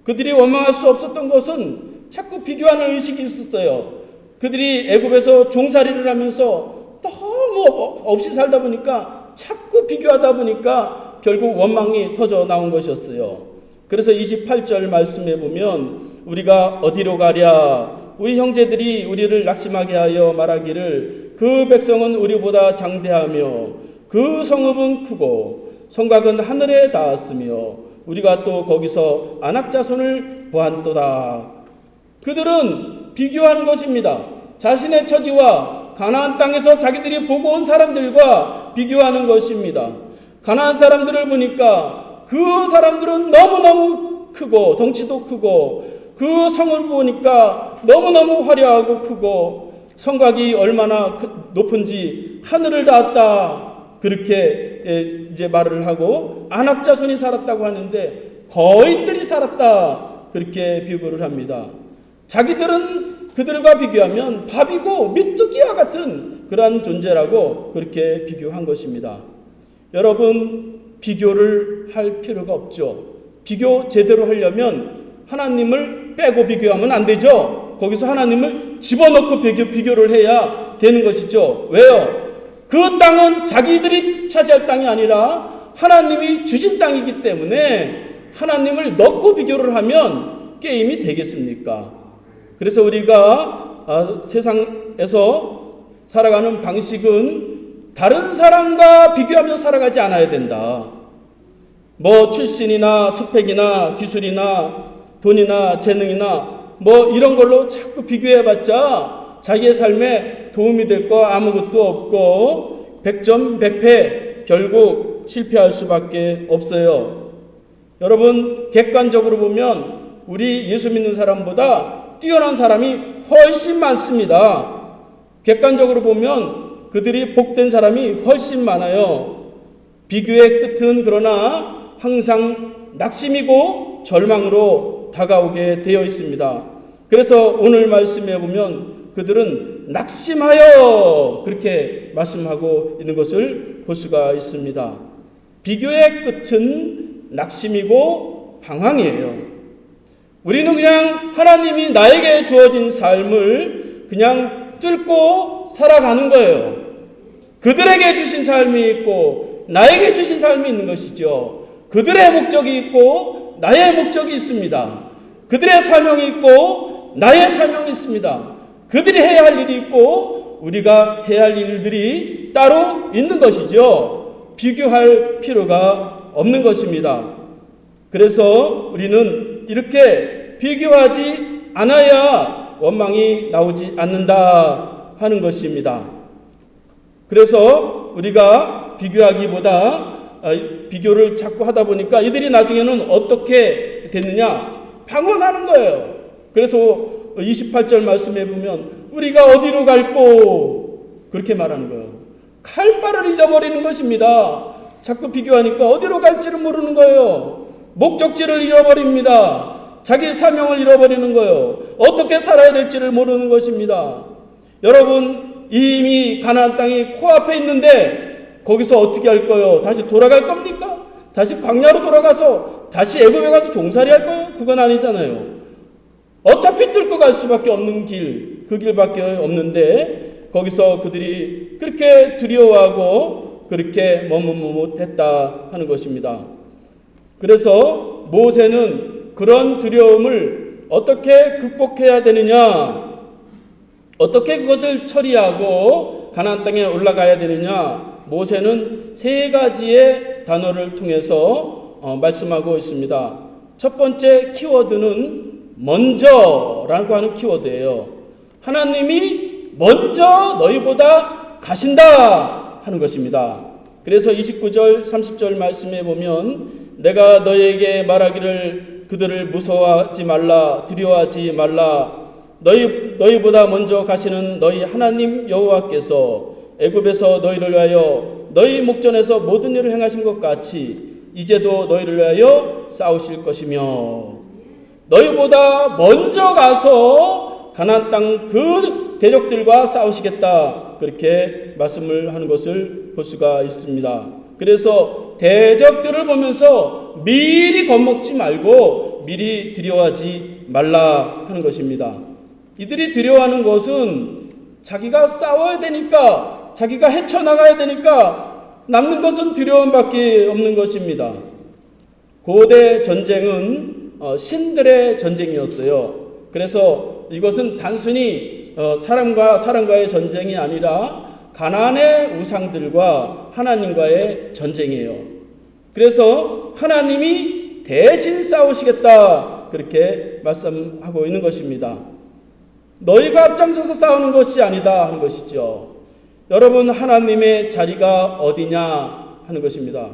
S1: 그들이 원망할 수 없었던 것은 자꾸 비교하는 의식이 있었어요. 그들이 애굽에서 종살이를 하면서 너무 없이 살다 보니까 자꾸 비교하다 보니까 결국 원망이 터져 나온 것이었어요. 그래서 28절 말씀에 보면 우리가 어디로 가랴? 우리 형제들이 우리를 낙심하게 하여 말하기를 그 백성은 우리보다 장대하며 그 성읍은 크고 성곽은 하늘에 닿았으며 우리가 또 거기서 안악자손을 보았도다. 그들은 비교하는 것입니다. 자신의 처지와 가나안 땅에서 자기들이 보고 온 사람들과 비교하는 것입니다. 가나안 사람들을 보니까 그 사람들은 너무너무 크고 덩치도 크고 그 성을 보니까 너무너무 화려하고 크고 성곽이 얼마나 높은지 하늘을 닿았다. 그렇게 이제 말을 하고 안악자손이 살았다고 하는데 거인들이 살았다. 그렇게 비교를 합니다. 자기들은 그들과 비교하면 바비고 미뚜기와 같은 그러한 존재라고 그렇게 비교한 것입니다. 여러분, 비교를 할 필요가 없죠. 비교 제대로 하려면 하나님을 빼고 비교하면 안 되죠. 거기서 하나님을 집어넣고 비교를 해야 되는 것이죠. 왜요? 그 땅은 자기들이 차지할 땅이 아니라 하나님이 주신 땅이기 때문에 하나님을 넣고 비교를 하면 게임이 되겠습니까? 그래서 우리가 세상에서 살아가는 방식은 다른 사람과 비교하며 살아가지 않아야 된다. 뭐 출신이나 스펙이나 기술이나 돈이나 재능이나 뭐 이런 걸로 자꾸 비교해봤자 자기의 삶에 도움이 될 거 아무것도 없고 100점 100패 결국 실패할 수밖에 없어요. 여러분 객관적으로 보면 우리 예수 믿는 사람보다 뛰어난 사람이 훨씬 많습니다. 객관적으로 보면 그들이 복된 사람이 훨씬 많아요. 비교의 끝은 그러나 항상 낙심이고 절망으로 다가오게 되어 있습니다. 그래서 오늘 말씀에 보면 그들은 낙심하여 그렇게 말씀하고 있는 것을 볼 수가 있습니다. 비교의 끝은 낙심이고 방황이에요. 우리는 그냥 하나님이 나에게 주어진 삶을 그냥 뚫고 살아가는 거예요. 그들에게 주신 삶이 있고 나에게 주신 삶이 있는 것이죠. 그들의 목적이 있고 나의 목적이 있습니다. 그들의 사명이 있고 나의 사명이 있습니다. 그들이 해야 할 일이 있고 우리가 해야 할 일들이 따로 있는 것이죠. 비교할 필요가 없는 것입니다. 그래서 우리는 이렇게 비교하지 않아야 원망이 나오지 않는다 하는 것입니다. 그래서 우리가 비교를 자꾸 하다 보니까 이들이 나중에는 어떻게 됐느냐? 방황하는 거예요. 그래서 28절 말씀에 보면 우리가 어디로 갈꼬? 그렇게 말하는 거예요. 갈 바를 잊어버리는 것입니다. 자꾸 비교하니까 어디로 갈지를 모르는 거예요. 목적지를 잃어버립니다. 자기 사명을 잃어버리는 거예요. 어떻게 살아야 될지를 모르는 것입니다. 여러분 이미 가나안 땅이 코앞에 있는데 거기서 어떻게 할 거예요? 다시 돌아갈 겁니까? 다시 광야로 돌아가서 다시 애굽에 가서 종살이 할 거예요? 그건 아니잖아요. 어차피 뚫고 갈 수밖에 없는 길, 그 길밖에 없는데 거기서 그들이 그렇게 두려워하고 그렇게 머뭇머뭇했다 하는 것입니다. 그래서 모세는 그런 두려움을 어떻게 극복해야 되느냐, 어떻게 그것을 처리하고 가나안 땅에 올라가야 되느냐, 모세는 세 가지의 단어를 통해서 말씀하고 있습니다. 첫 번째 키워드는 먼저라고 하는 키워드예요. 하나님이 먼저 너희보다 가신다 하는 것입니다. 그래서 29절 30절 말씀에 보면 내가 너희에게 말하기를 그들을 무서워하지 말라 두려워하지 말라 너희보다 먼저 가시는 너희 하나님 여호와께서 애굽에서 너희를 위하여 너희 목전에서 모든 일을 행하신 것 같이 이제도 너희를 위하여 싸우실 것이며 너희보다 먼저 가서 가나안 땅 그 대적들과 싸우시겠다 그렇게 말씀을 하는 것을 볼 수가 있습니다. 그래서 대적들을 보면서 미리 겁먹지 말고 미리 두려워하지 말라 하는 것입니다. 이들이 두려워하는 것은 자기가 싸워야 되니까 자기가 헤쳐나가야 되니까 남는 것은 두려움밖에 없는 것입니다. 고대 전쟁은 신들의 전쟁이었어요. 그래서 이것은 단순히 사람과의 전쟁이 아니라 가나안의 우상들과 하나님과의 전쟁이에요. 그래서 하나님이 대신 싸우시겠다 그렇게 말씀하고 있는 것입니다. 너희가 앞장서서 싸우는 것이 아니다 하는 것이죠. 여러분 하나님의 자리가 어디냐 하는 것입니다.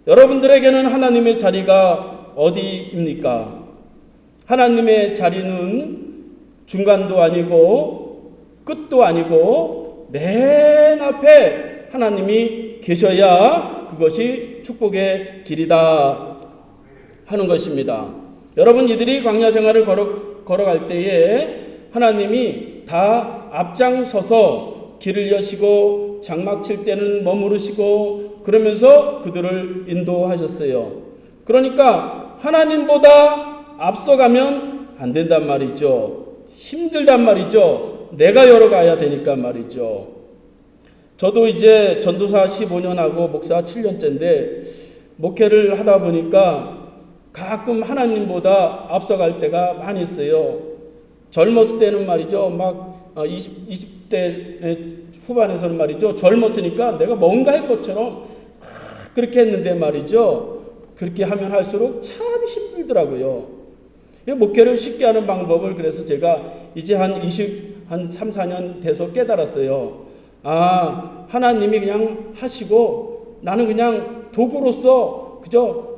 S1: 여러분들에게는 하나님의 자리가 어디입니까? 하나님의 자리는 중간도 아니고 끝도 아니고 맨 앞에 하나님이 계셔야 그것이 축복의 길이다 하는 것입니다. 여러분 이들이 광야 생활을 걸어갈 때에 하나님이 다 앞장서서 길을 여시고 장막 칠 때는 머무르시고 그러면서 그들을 인도하셨어요. 그러니까 하나님보다 앞서가면 안 된단 말이죠. 힘들단 말이죠. 내가 열어가야 되니까 말이죠. 저도 이제 전도사 15년 하고 목사 7년째인데 목회를 하다 보니까 가끔 하나님보다 앞서갈 때가 많이 있어요. 젊었을 때는 말이죠. 막 20대 후반에서는 말이죠. 젊었으니까 내가 뭔가 할 것처럼 그렇게 했는데 말이죠. 그렇게 하면 할수록 참 힘들더라고요. 목회를 쉽게 하는 방법을 그래서 제가 이제 한 3, 4년 돼서 깨달았어요. 하나님이 그냥 하시고 나는 그냥 도구로서 그저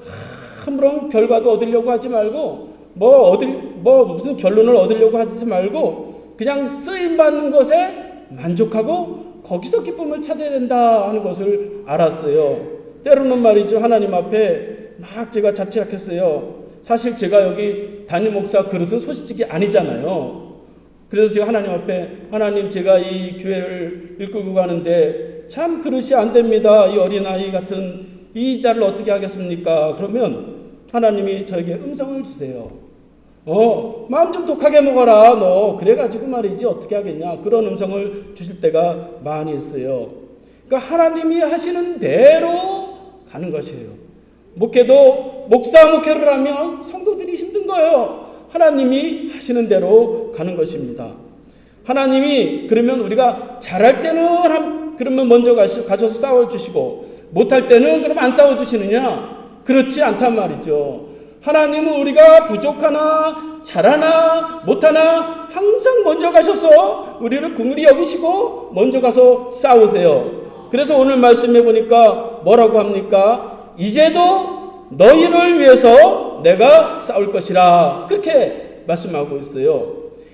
S1: 아무런 결과도 얻으려고 하지 말고 무슨 결론을 얻으려고 하지 말고 그냥 쓰임 받는 것에 만족하고 거기서 기쁨을 찾아야 된다 하는 것을 알았어요. 때로는 말이죠, 하나님 앞에 막 제가 자책했어요. 사실 제가 여기 담임 목사 그릇은 소시직이 아니잖아요. 그래서 제가 하나님 앞에, 하나님, 제가 이 교회를 이끌고 가는데 참 그릇이 안 됩니다. 이 어린아이 같은 이 자를 어떻게 하겠습니까? 그러면 하나님이 저에게 음성을 주세요. 마음 좀 독하게 먹어라. 너 그래가지고 말이지 어떻게 하겠냐. 그런 음성을 주실 때가 많이 있어요. 그러니까 하나님이 하시는 대로 가는 것이에요. 목사를 하면 성도들이 힘든 거예요. 하나님이 하시는 대로 가는 것입니다. 하나님이 그러면 우리가 잘할 때는 그러면 먼저 가셔서 싸워주시고 못할 때는 그럼 안 싸워주시느냐? 그렇지 않단 말이죠. 하나님은 우리가 부족하나 잘하나 못하나 항상 먼저 가셔서 우리를 긍휼히 여기시고 먼저 가서 싸우세요. 그래서 오늘 말씀해 보니까 뭐라고 합니까? 이제도 너희를 위해서 내가 싸울 것이라, 그렇게 말씀하고 있어요.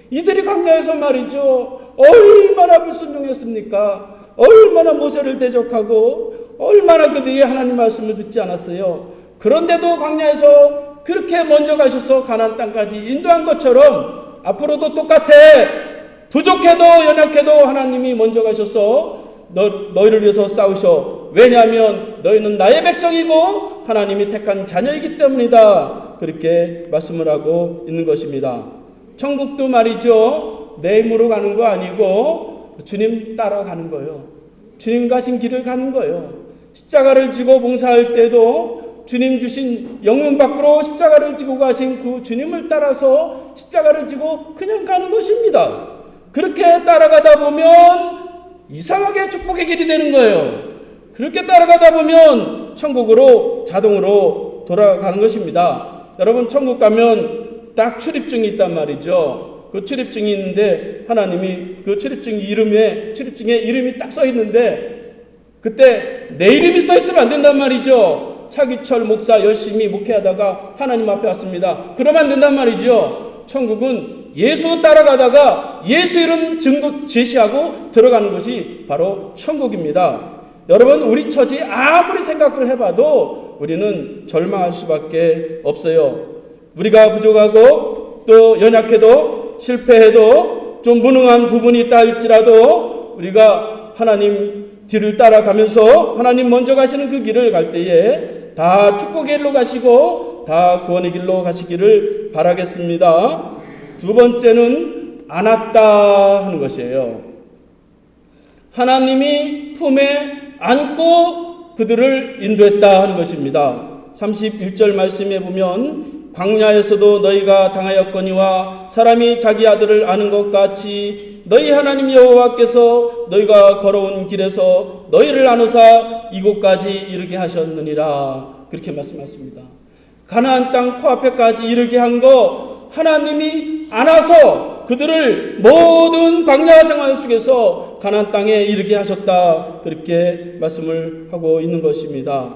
S1: 이들이 광야에서 말이죠, 얼마나 불순종했습니까? 얼마나 모세를 대적하고 얼마나 그들이 하나님 말씀을 듣지 않았어요. 그런데도 광야에서 그렇게 먼저 가셔서 가나안 땅까지 인도한 것처럼 앞으로도 똑같아. 부족해도 연약해도 하나님이 먼저 가셔서 너희를 위해서 싸우셔. 왜냐하면 너희는 나의 백성이고 하나님이 택한 자녀이기 때문이다. 그렇게 말씀을 하고 있는 것입니다. 천국도 말이죠, 내 힘으로 가는 거 아니고 주님 따라가는 거예요. 주님 가신 길을 가는 거예요. 십자가를 지고 봉사할 때도 주님 주신 영문 밖으로 십자가를 지고 가신 그 주님을 따라서 십자가를 지고 그냥 가는 것입니다. 그렇게 따라가다 보면 이상하게 축복의 길이 되는 거예요. 그렇게 따라가다 보면 천국으로 자동으로 돌아가는 것입니다. 여러분, 천국 가면 딱 출입증이 있단 말이죠. 그 출입증이 있는데 하나님이 그 출입증에 이름이 딱 써 있는데 그때 내 이름이 써 있으면 안 된단 말이죠. 차기철 목사 열심히 목회하다가 하나님 앞에 왔습니다. 그러면 안 된단 말이죠. 천국은 예수 따라가다가 예수 이름 증거 제시하고 들어가는 것이 바로 천국입니다. 여러분, 우리 처지 아무리 생각을 해봐도 우리는 절망할 수밖에 없어요. 우리가 부족하고 또 연약해도 실패해도 좀 무능한 부분이 있다 할지라도 우리가 하나님 뒤를 따라가면서 하나님 먼저 가시는 그 길을 갈 때에 다 축복의 길로 가시고 다 구원의 길로 가시기를 바라겠습니다. 두 번째는 안았다 하는 것이에요. 하나님이 품에 안고 그들을 인도했다 하는 것입니다. 31절 말씀에 보면 광야에서도 너희가 당하였거니와 사람이 자기 아들을 아는 것 같이 너희 하나님 여호와께서 너희가 걸어온 길에서 너희를 안으사 이곳까지 이르게 하셨느니라. 그렇게 말씀하십니다. 가나안 땅 코앞에까지 이르게 한 거 하나님이 안아서 그들을 모든 광야 생활 속에서 가나안 땅에 이르게 하셨다. 그렇게 말씀을 하고 있는 것입니다.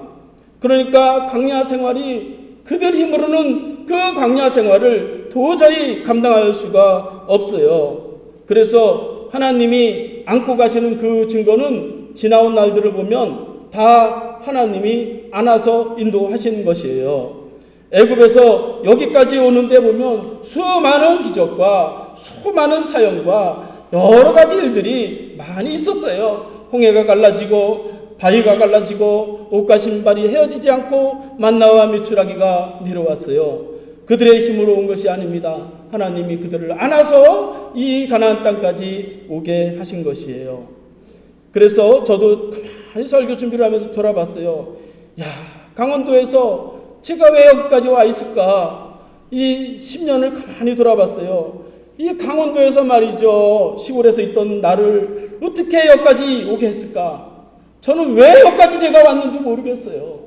S1: 그러니까 광야 생활이 그들 힘으로는 그 광야 생활을 도저히 감당할 수가 없어요. 그래서 하나님이 안고 가시는 그 증거는 지나온 날들을 보면 다 하나님이 안아서 인도하신 것이에요. 애굽에서 여기까지 오는데 보면 수많은 기적과 수많은 사역과 여러 가지 일들이 많이 있었어요. 홍해가 갈라지고 바위가 갈라지고 옷과 신발이 헤어지지 않고 만나와 미추라기가 내려왔어요. 그들의 힘으로 온 것이 아닙니다. 하나님이 그들을 안아서 이 가나안 땅까지 오게 하신 것이에요. 그래서 저도 가만히 설교 준비를 하면서 돌아봤어요. 강원도에서 제가 왜 여기까지 와 있을까? 이 10년을 가만히 돌아봤어요. 이 강원도에서 말이죠, 시골에서 있던 나를 어떻게 여기까지 오게 했을까? 저는 왜 여기까지 제가 왔는지 모르겠어요.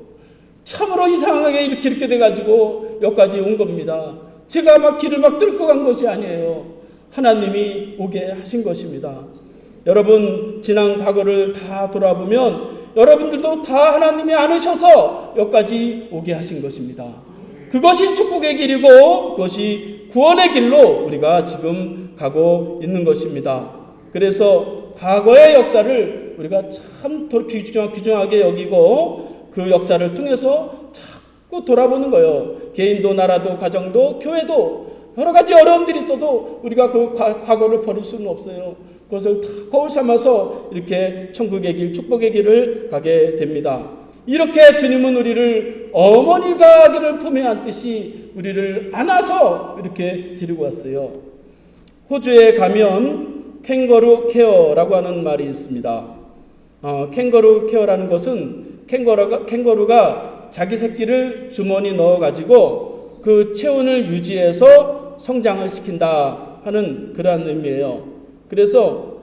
S1: 참으로 이상하게 이렇게 돼가지고 여기까지 온 겁니다. 제가 길을 뚫고 간 것이 아니에요. 하나님이 오게 하신 것입니다. 여러분 지난 과거를 다 돌아보면 여러분들도 다 하나님이 안으셔서 여기까지 오게 하신 것입니다. 그것이 축복의 길이고 그것이 구원의 길로 우리가 지금 가고 있는 것입니다. 그래서 과거의 역사를 우리가 참 귀중하게 여기고 그 역사를 통해서 자꾸 돌아보는 거예요. 개인도 나라도 가정도 교회도 여러 가지 어려움들이 있어도 우리가 그 과거를 버릴 수는 없어요. 그것을 다 거울 삼아서 이렇게 천국의 길, 축복의 길을 가게 됩니다. 이렇게 주님은 우리를 어머니가 아기를 품에 안듯이 우리를 안아서 이렇게 데리고 왔어요. 호주에 가면 캥거루 케어라고 하는 말이 있습니다. 캥거루 케어라는 것은 캥거루가 자기 새끼를 주머니 넣어가지고 그 체온을 유지해서 성장을 시킨다 하는 그러한 의미예요. 그래서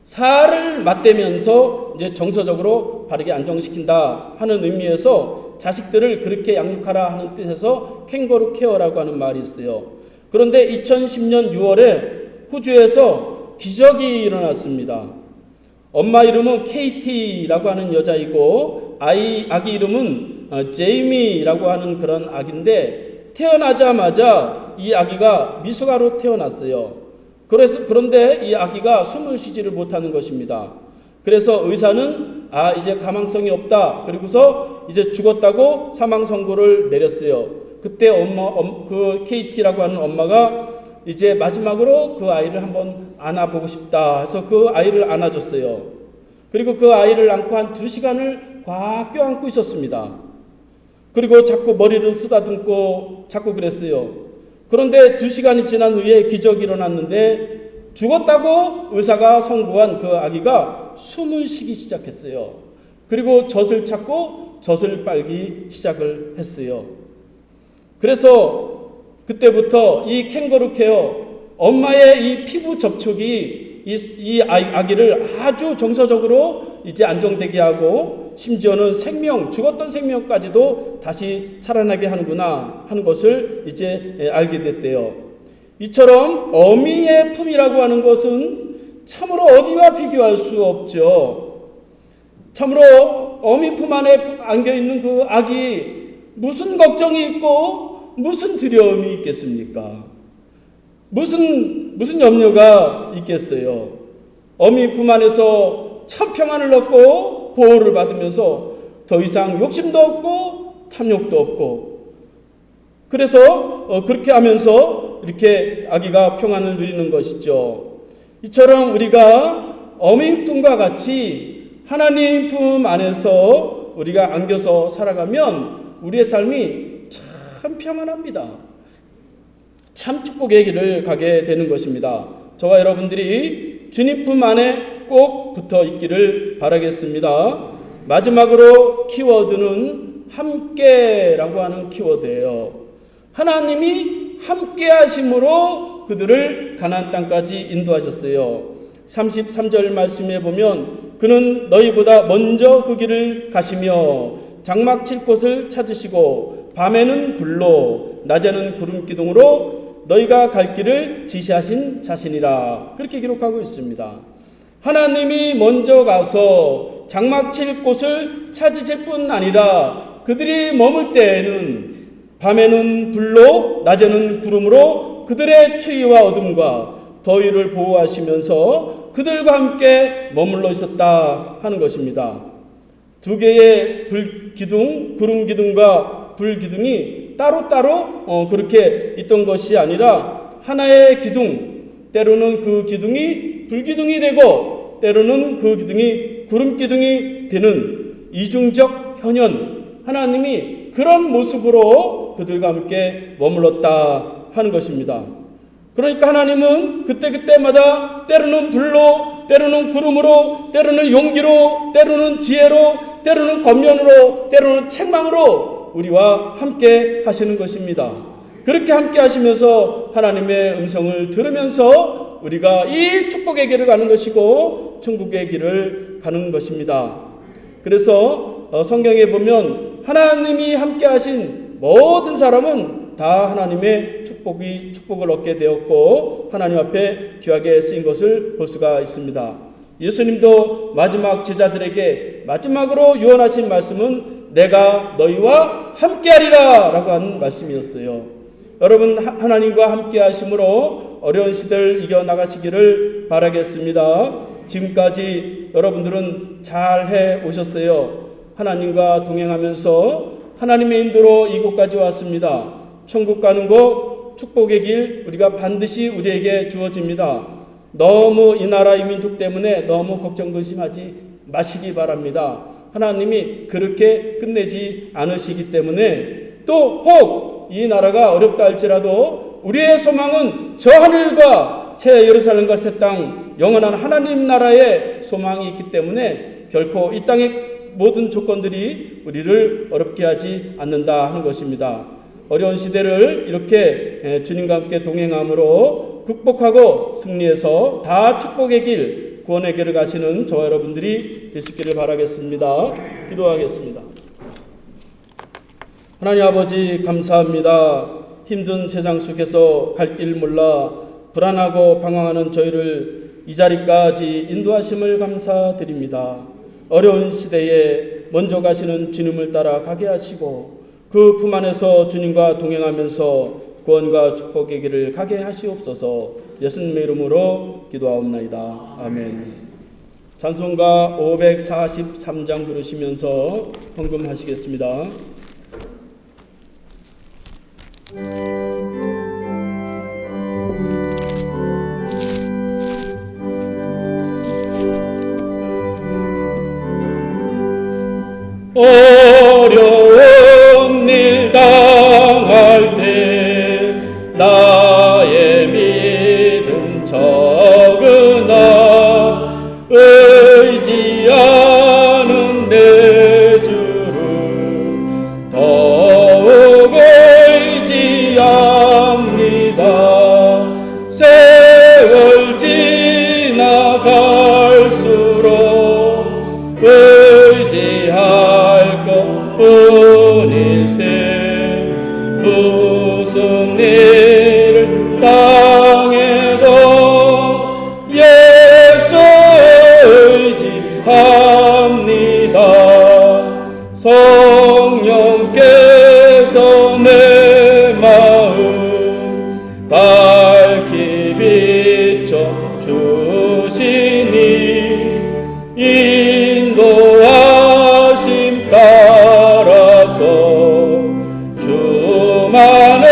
S1: 살을 맞대면서 이제 정서적으로 바르게 안정시킨다 하는 의미에서 자식들을 그렇게 양육하라 하는 뜻에서 캥거루 케어라고 하는 말이 있어요. 그런데 2010년 6월에 호주에서 기적이 일어났습니다. 엄마 이름은 KT라고 하는 여자이고 아기 이름은 제이미라고 하는 그런 아기인데 태어나자마자 이 아기가 미숙아로 태어났어요. 그런데 이 아기가 숨을 쉬지를 못하는 것입니다. 그래서 의사는 이제 가망성이 없다. 그리고서 이제 죽었다고 사망 선고를 내렸어요. 그때 그 KT라고 하는 엄마가 이제 마지막으로 그 아이를 한번 안아보고 싶다 해서 그 아이를 안아줬어요. 그리고 그 아이를 안고 한 2시간을 꽉 껴안고 있었습니다. 그리고 자꾸 머리를 쓰다듬고 자꾸 그랬어요. 그런데 2시간이 지난 후에 기적이 일어났는데 죽었다고 의사가 선고한 그 아기가 숨을 쉬기 시작했어요. 그리고 젖을 찾고 젖을 빨기 시작을 했어요. 그래서 그때부터 이 캥거루 케어 엄마의 이 피부 접촉이 이 아기를 아주 정서적으로 이제 안정되게 하고 심지어는 죽었던 생명까지도 다시 살아나게 하는구나 하는 것을 이제 알게 됐대요. 이처럼 어미의 품이라고 하는 것은 참으로 어디와 비교할 수 없죠. 참으로 어미 품 안에 안겨 있는 그 아기 무슨 걱정이 있고 무슨 두려움이 있겠습니까? 무슨 염려가 있겠어요? 어미 품 안에서 참 평안을 얻고 보호를 받으면서 더 이상 욕심도 없고 탐욕도 없고 그래서 그렇게 하면서 이렇게 아기가 평안을 누리는 것이죠. 이처럼 우리가 어미 품과 같이 하나님 품 안에서 우리가 안겨서 살아가면 우리의 삶이 참 평안합니다. 참 축복의 길을 가게 되는 것입니다. 저와 여러분들이 주님 품 안에 꼭 붙어 있기를 바라겠습니다. 마지막으로 키워드는 함께라고 하는 키워드예요. 하나님이 함께 하심으로 그들을 가나안 땅까지 인도하셨어요. 33절 말씀에 보면 그는 너희보다 먼저 그 길을 가시며 장막 칠 곳을 찾으시고 밤에는 불로 낮에는 구름 기둥으로 너희가 갈 길을 지시하신 자신이라 그렇게 기록하고 있습니다. 하나님이 먼저 가서 장막 칠 곳을 찾으실 뿐 아니라 그들이 머물 때에는 밤에는 불로 낮에는 구름으로 그들의 추위와 어둠과 더위를 보호하시면서 그들과 함께 머물러 있었다 하는 것입니다. 두 개의 불기둥, 구름기둥과 불기둥이 따로따로 그렇게 있던 것이 아니라 하나의 기둥, 때로는 그 기둥이 불기둥이 되고 때로는 그 기둥이 구름기둥이 되는 이중적 현현, 하나님이 그런 모습으로 그들과 함께 머물렀다 하는 것입니다. 그러니까 하나님은 그때마다 때로는 불로, 때로는 구름으로, 때로는 용기로, 때로는 지혜로, 때로는 권면으로, 때로는 책망으로 우리와 함께 하시는 것입니다. 그렇게 함께 하시면서 하나님의 음성을 들으면서 우리가 이 축복의 길을 가는 것이고 천국의 길을 가는 것입니다. 그래서 성경에 보면 하나님이 함께 하신 모든 사람은 다 하나님의 축복을 얻게 되었고 하나님 앞에 귀하게 쓰인 것을 볼 수가 있습니다. 예수님도 마지막 제자들에게 마지막으로 유언하신 말씀은 내가 너희와 함께하리라 라고 하는 말씀이었어요. 여러분, 하나님과 함께 하심으로 어려운 시대를 이겨나가시기를 바라겠습니다. 지금까지 여러분들은 잘 해 오셨어요. 하나님과 동행하면서 하나님의 인도로 이곳까지 왔습니다. 천국 가는 곳 축복의 길 우리가 반드시 우리에게 주어집니다. 너무 이 나라 이 민족 때문에 너무 걱정 근심하지 마시기 바랍니다. 하나님이 그렇게 끝내지 않으시기 때문에 또 혹 이 나라가 어렵다 할지라도 우리의 소망은 저 하늘과 새 예루살렘과 새 땅 영원한 하나님 나라의 소망이 있기 때문에 결코 이 땅의 모든 조건들이 우리를 어렵게 하지 않는다 하는 것입니다. 어려운 시대를 이렇게 주님과 함께 동행함으로 극복하고 승리해서 다 축복의 길, 구원의 길을 가시는 저와 여러분들이 되시기를 바라겠습니다. 기도하겠습니다. 하나님 아버지 감사합니다. 힘든 세상 속에서 갈 길 몰라 불안하고 방황하는 저희를 이 자리까지 인도하심을 감사드립니다. 어려운 시대에 먼저 가시는 주님을 따라 가게 하시고 그 품 안에서 주님과 동행하면서 구원과 축복의 길을 가게 하시옵소서. 예수님의 이름으로 기도하옵나이다. 아멘. 찬송가 543장 부르시면서 헌금하시겠습니다. 어려운 일 당할 때 나의 믿음 적으나 의지하는 내 주를 더욱 의지합니다. 세월 지나갈수록 의지할 것뿐일세. 무슨 일을 당해도 예수 의지합니다. 성령께서 내 마음 밝히 비춰 주시니 인도하심 따라서 주만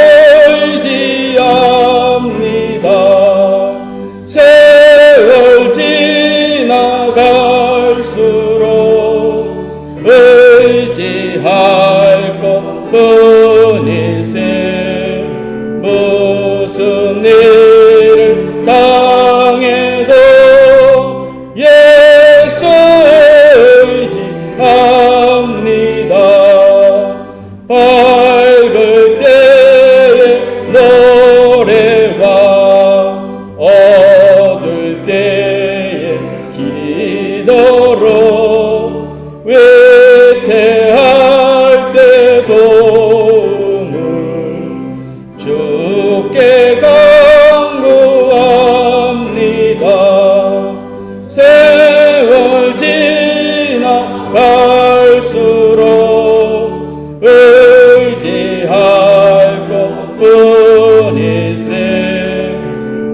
S1: 의지합니다. 세월 지나갈수록 의지할 것뿐일세. 무슨 일을 당해도 예수 의지합니다. 밝을 때의 노래와 어두울 때의 기도로 외태할 때 도움을 주께 간구합니다. 세월 지나갈수록 의지할 것뿐일세.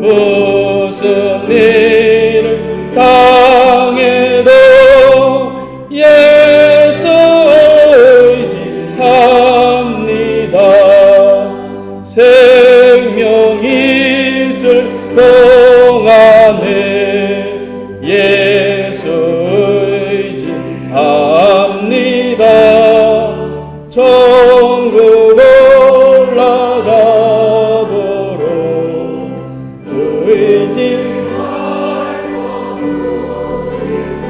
S1: 무슨 일을 당해도 예수 의지합니다. 생명 있을 동안에 예수 의지합니다. 천국 올라가도록 의지할 것뿐일세.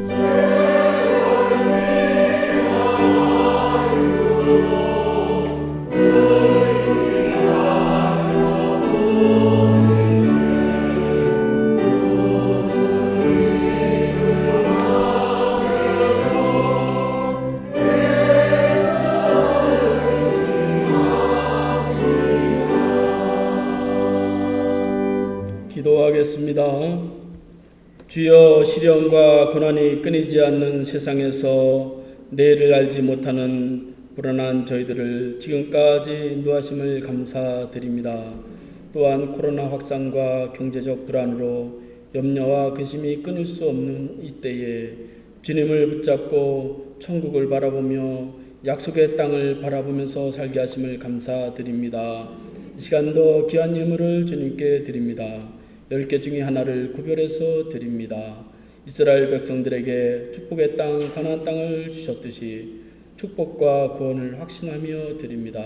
S1: 세월 지나갈수록 의지할 것뿐일세. 기도하겠습니다. 주여, 시련과 고난이 끊이지 않는 세상에서 내일을 알지 못하는 불안한 저희들을 지금까지 인도하심을 감사드립니다. 또한 코로나 확산과 경제적 불안으로 염려와 근심이 끊을 수 없는 이때에 주님을 붙잡고 천국을 바라보며 약속의 땅을 바라보면서 살게 하심을 감사드립니다. 이 시간도 귀한 예물을 주님께 드립니다. 10개 중에 하나를 구별해서 드립니다. 이스라엘 백성들에게 축복의 땅 가나안 땅을 주셨듯이 축복과 구원을 확신하며 드립니다.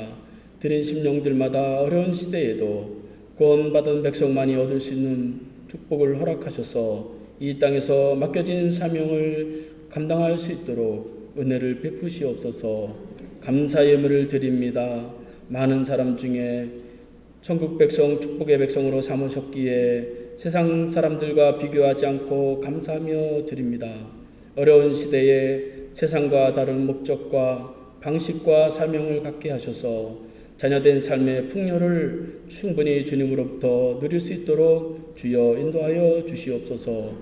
S1: 드린 심령들마다 어려운 시대에도 구원받은 백성만이 얻을 수 있는 축복을 허락하셔서 이 땅에서 맡겨진 사명을 감당할 수 있도록 은혜를 베푸시옵소서. 감사 예물을 드립니다. 많은 사람 중에 천국 백성, 축복의 백성으로 삼으셨기에 세상 사람들과 비교하지 않고 감사하며 드립니다. 어려운 시대에 세상과 다른 목적과 방식과 사명을 갖게 하셔서 자녀된 삶의 풍요를 충분히 주님으로부터 누릴 수 있도록 주여 인도하여 주시옵소서.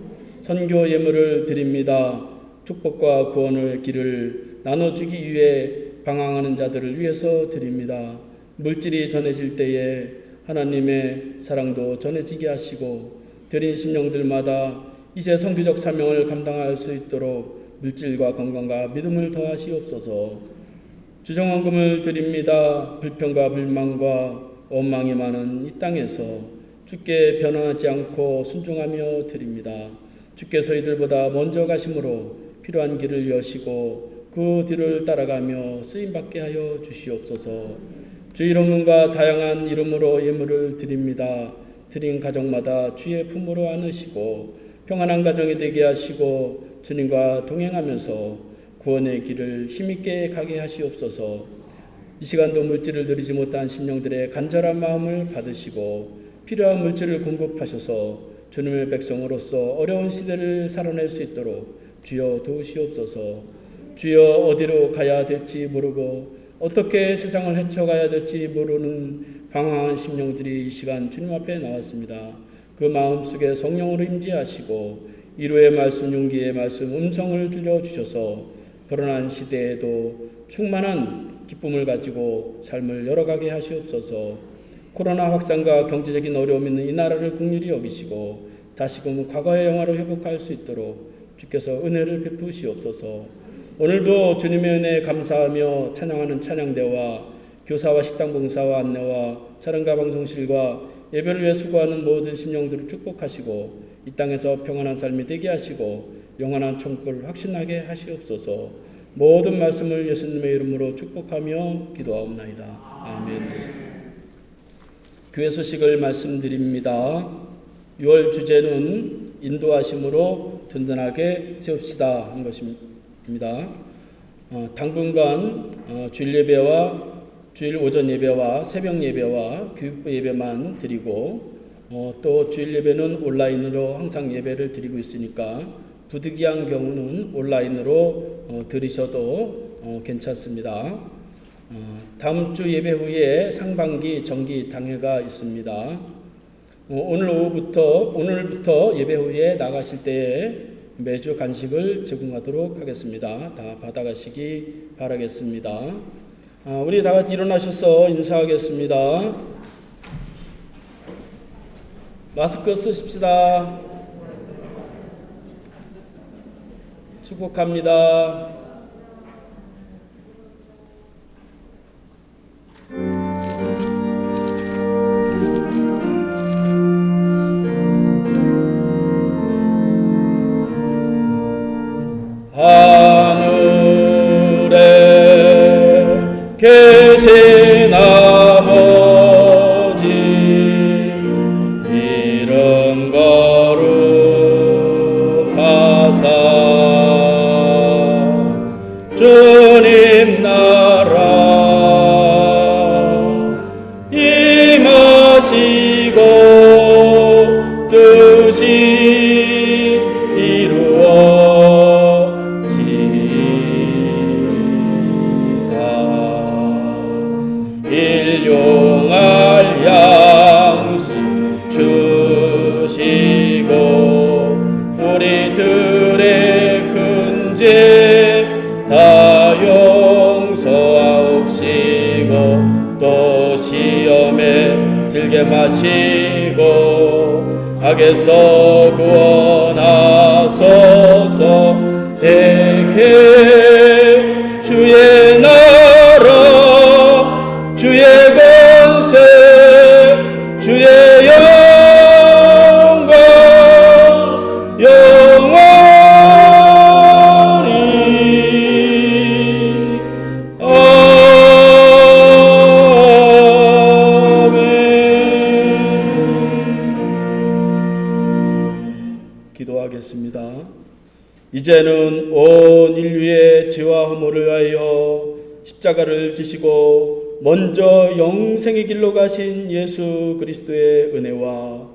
S1: 선교 예물을 드립니다. 축복과 구원의 길을 나눠주기 위해 방황하는 자들을 위해서 드립니다. 물질이 전해질 때에 하나님의 사랑도 전해지게 하시고 드린 심령들마다 이제 선교적 사명을 감당할 수 있도록 물질과 건강과 믿음을 더하시옵소서. 주정헌금을 드립니다. 불평과 불만과 원망이 많은 이 땅에서 주께 변화하지 않고 순종하며 드립니다. 주께서 이들보다 먼저 가심으로 필요한 길을 여시고 그 뒤를 따라가며 쓰임받게 하여 주시옵소서. 주 이름과 다양한 이름으로 예물을 드립니다. 드린 가정마다 주의 품으로 안으시고 평안한 가정이 되게 하시고 주님과 동행하면서 구원의 길을 힘있게 가게 하시옵소서. 이 시간도 물질을 드리지 못한 심령들의 간절한 마음을 받으시고 필요한 물질을 공급하셔서 주님의 백성으로서 어려운 시대를 살아낼 수 있도록 주여 도우시옵소서. 주여, 어디로 가야 될지 모르고 어떻게 세상을 헤쳐가야 될지 모르는 방황한 심령들이 이 시간 주님 앞에 나왔습니다. 그 마음속에 성령으로 임재하시고 위로의 말씀, 용기의 말씀, 음성을 들려주셔서 불안한 시대에도 충만한 기쁨을 가지고 삶을 열어가게 하시옵소서. 코로나 확산과 경제적인 어려움 있는 이 나라를 긍휼히 여기시고 다시금 과거의 영화를 회복할 수 있도록 주께서 은혜를 베푸시옵소서. 오늘도 주님의 은혜에 감사하며 찬양하는 찬양대와 교사와 식당 봉사와 안내와 촬영가 방송실과 예배를 위해 수고하는 모든 심령들을 축복하시고 이 땅에서 평안한 삶이 되게 하시고 영원한 천국을 확신하게 하시옵소서. 모든 말씀을 예수님의 이름으로 축복하며 기도하옵나이다. 아멘. 교회 소식을 말씀드립니다. 6월 주제는 인도하심으로 든든하게 세웁시다 하는 것입니다. 당분간 주일 예배와 주일 오전 예배와 새벽 예배와 교육부 예배만 드리고 또 주일 예배는 온라인으로 항상 예배를 드리고 있으니까 부득이한 경우는 온라인으로 들으셔도 괜찮습니다. 다음 주 예배 후에 상반기 정기 당회가 있습니다. 오늘부터 예배 후에 나가실 때에 매주 간식을 제공하도록 하겠습니다. 다 받아가시기 바라겠습니다. 우리 다 같이 일어나셔서 인사하겠습니다. 마스크 쓰십시다. 축복합니다. 하늘에 계신 아버지 이름 거룩하사 주님 나라 임하시고 뜻이 이루어지다. 즐겨 마시고 악에서 구원하소서. 대개 주의 나라 주의 권세 주의 영광 영원히 아멘. 기도하겠습니다. 이제는 온 인류의 죄와 허물을 위하여 십자가를 지시고 먼저 영생의 길로 가신 예수 그리스도의 은혜와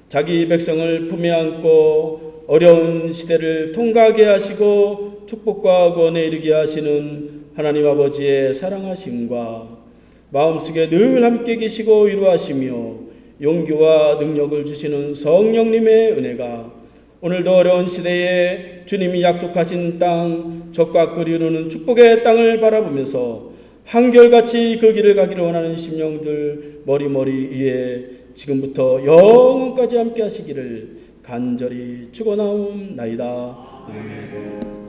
S1: 자기 백성을 품에 안고 어려운 시대를 통과하게 하시고 축복과 구원에 이르게 하시는 하나님 아버지의 사랑하심과 마음속에 늘 함께 계시고 위로하시며 용기와 능력을 주시는 성령님의 은혜가 오늘도 어려운 시대에 주님이 약속하신 땅, 적과 꿀이 흐르는 축복의 땅을 바라보면서 한결같이 그 길을 가기를 원하는 심령들 머리머리 위에 지금부터 영원까지 함께 하시기를 간절히 축원하옵나이다. 아멘.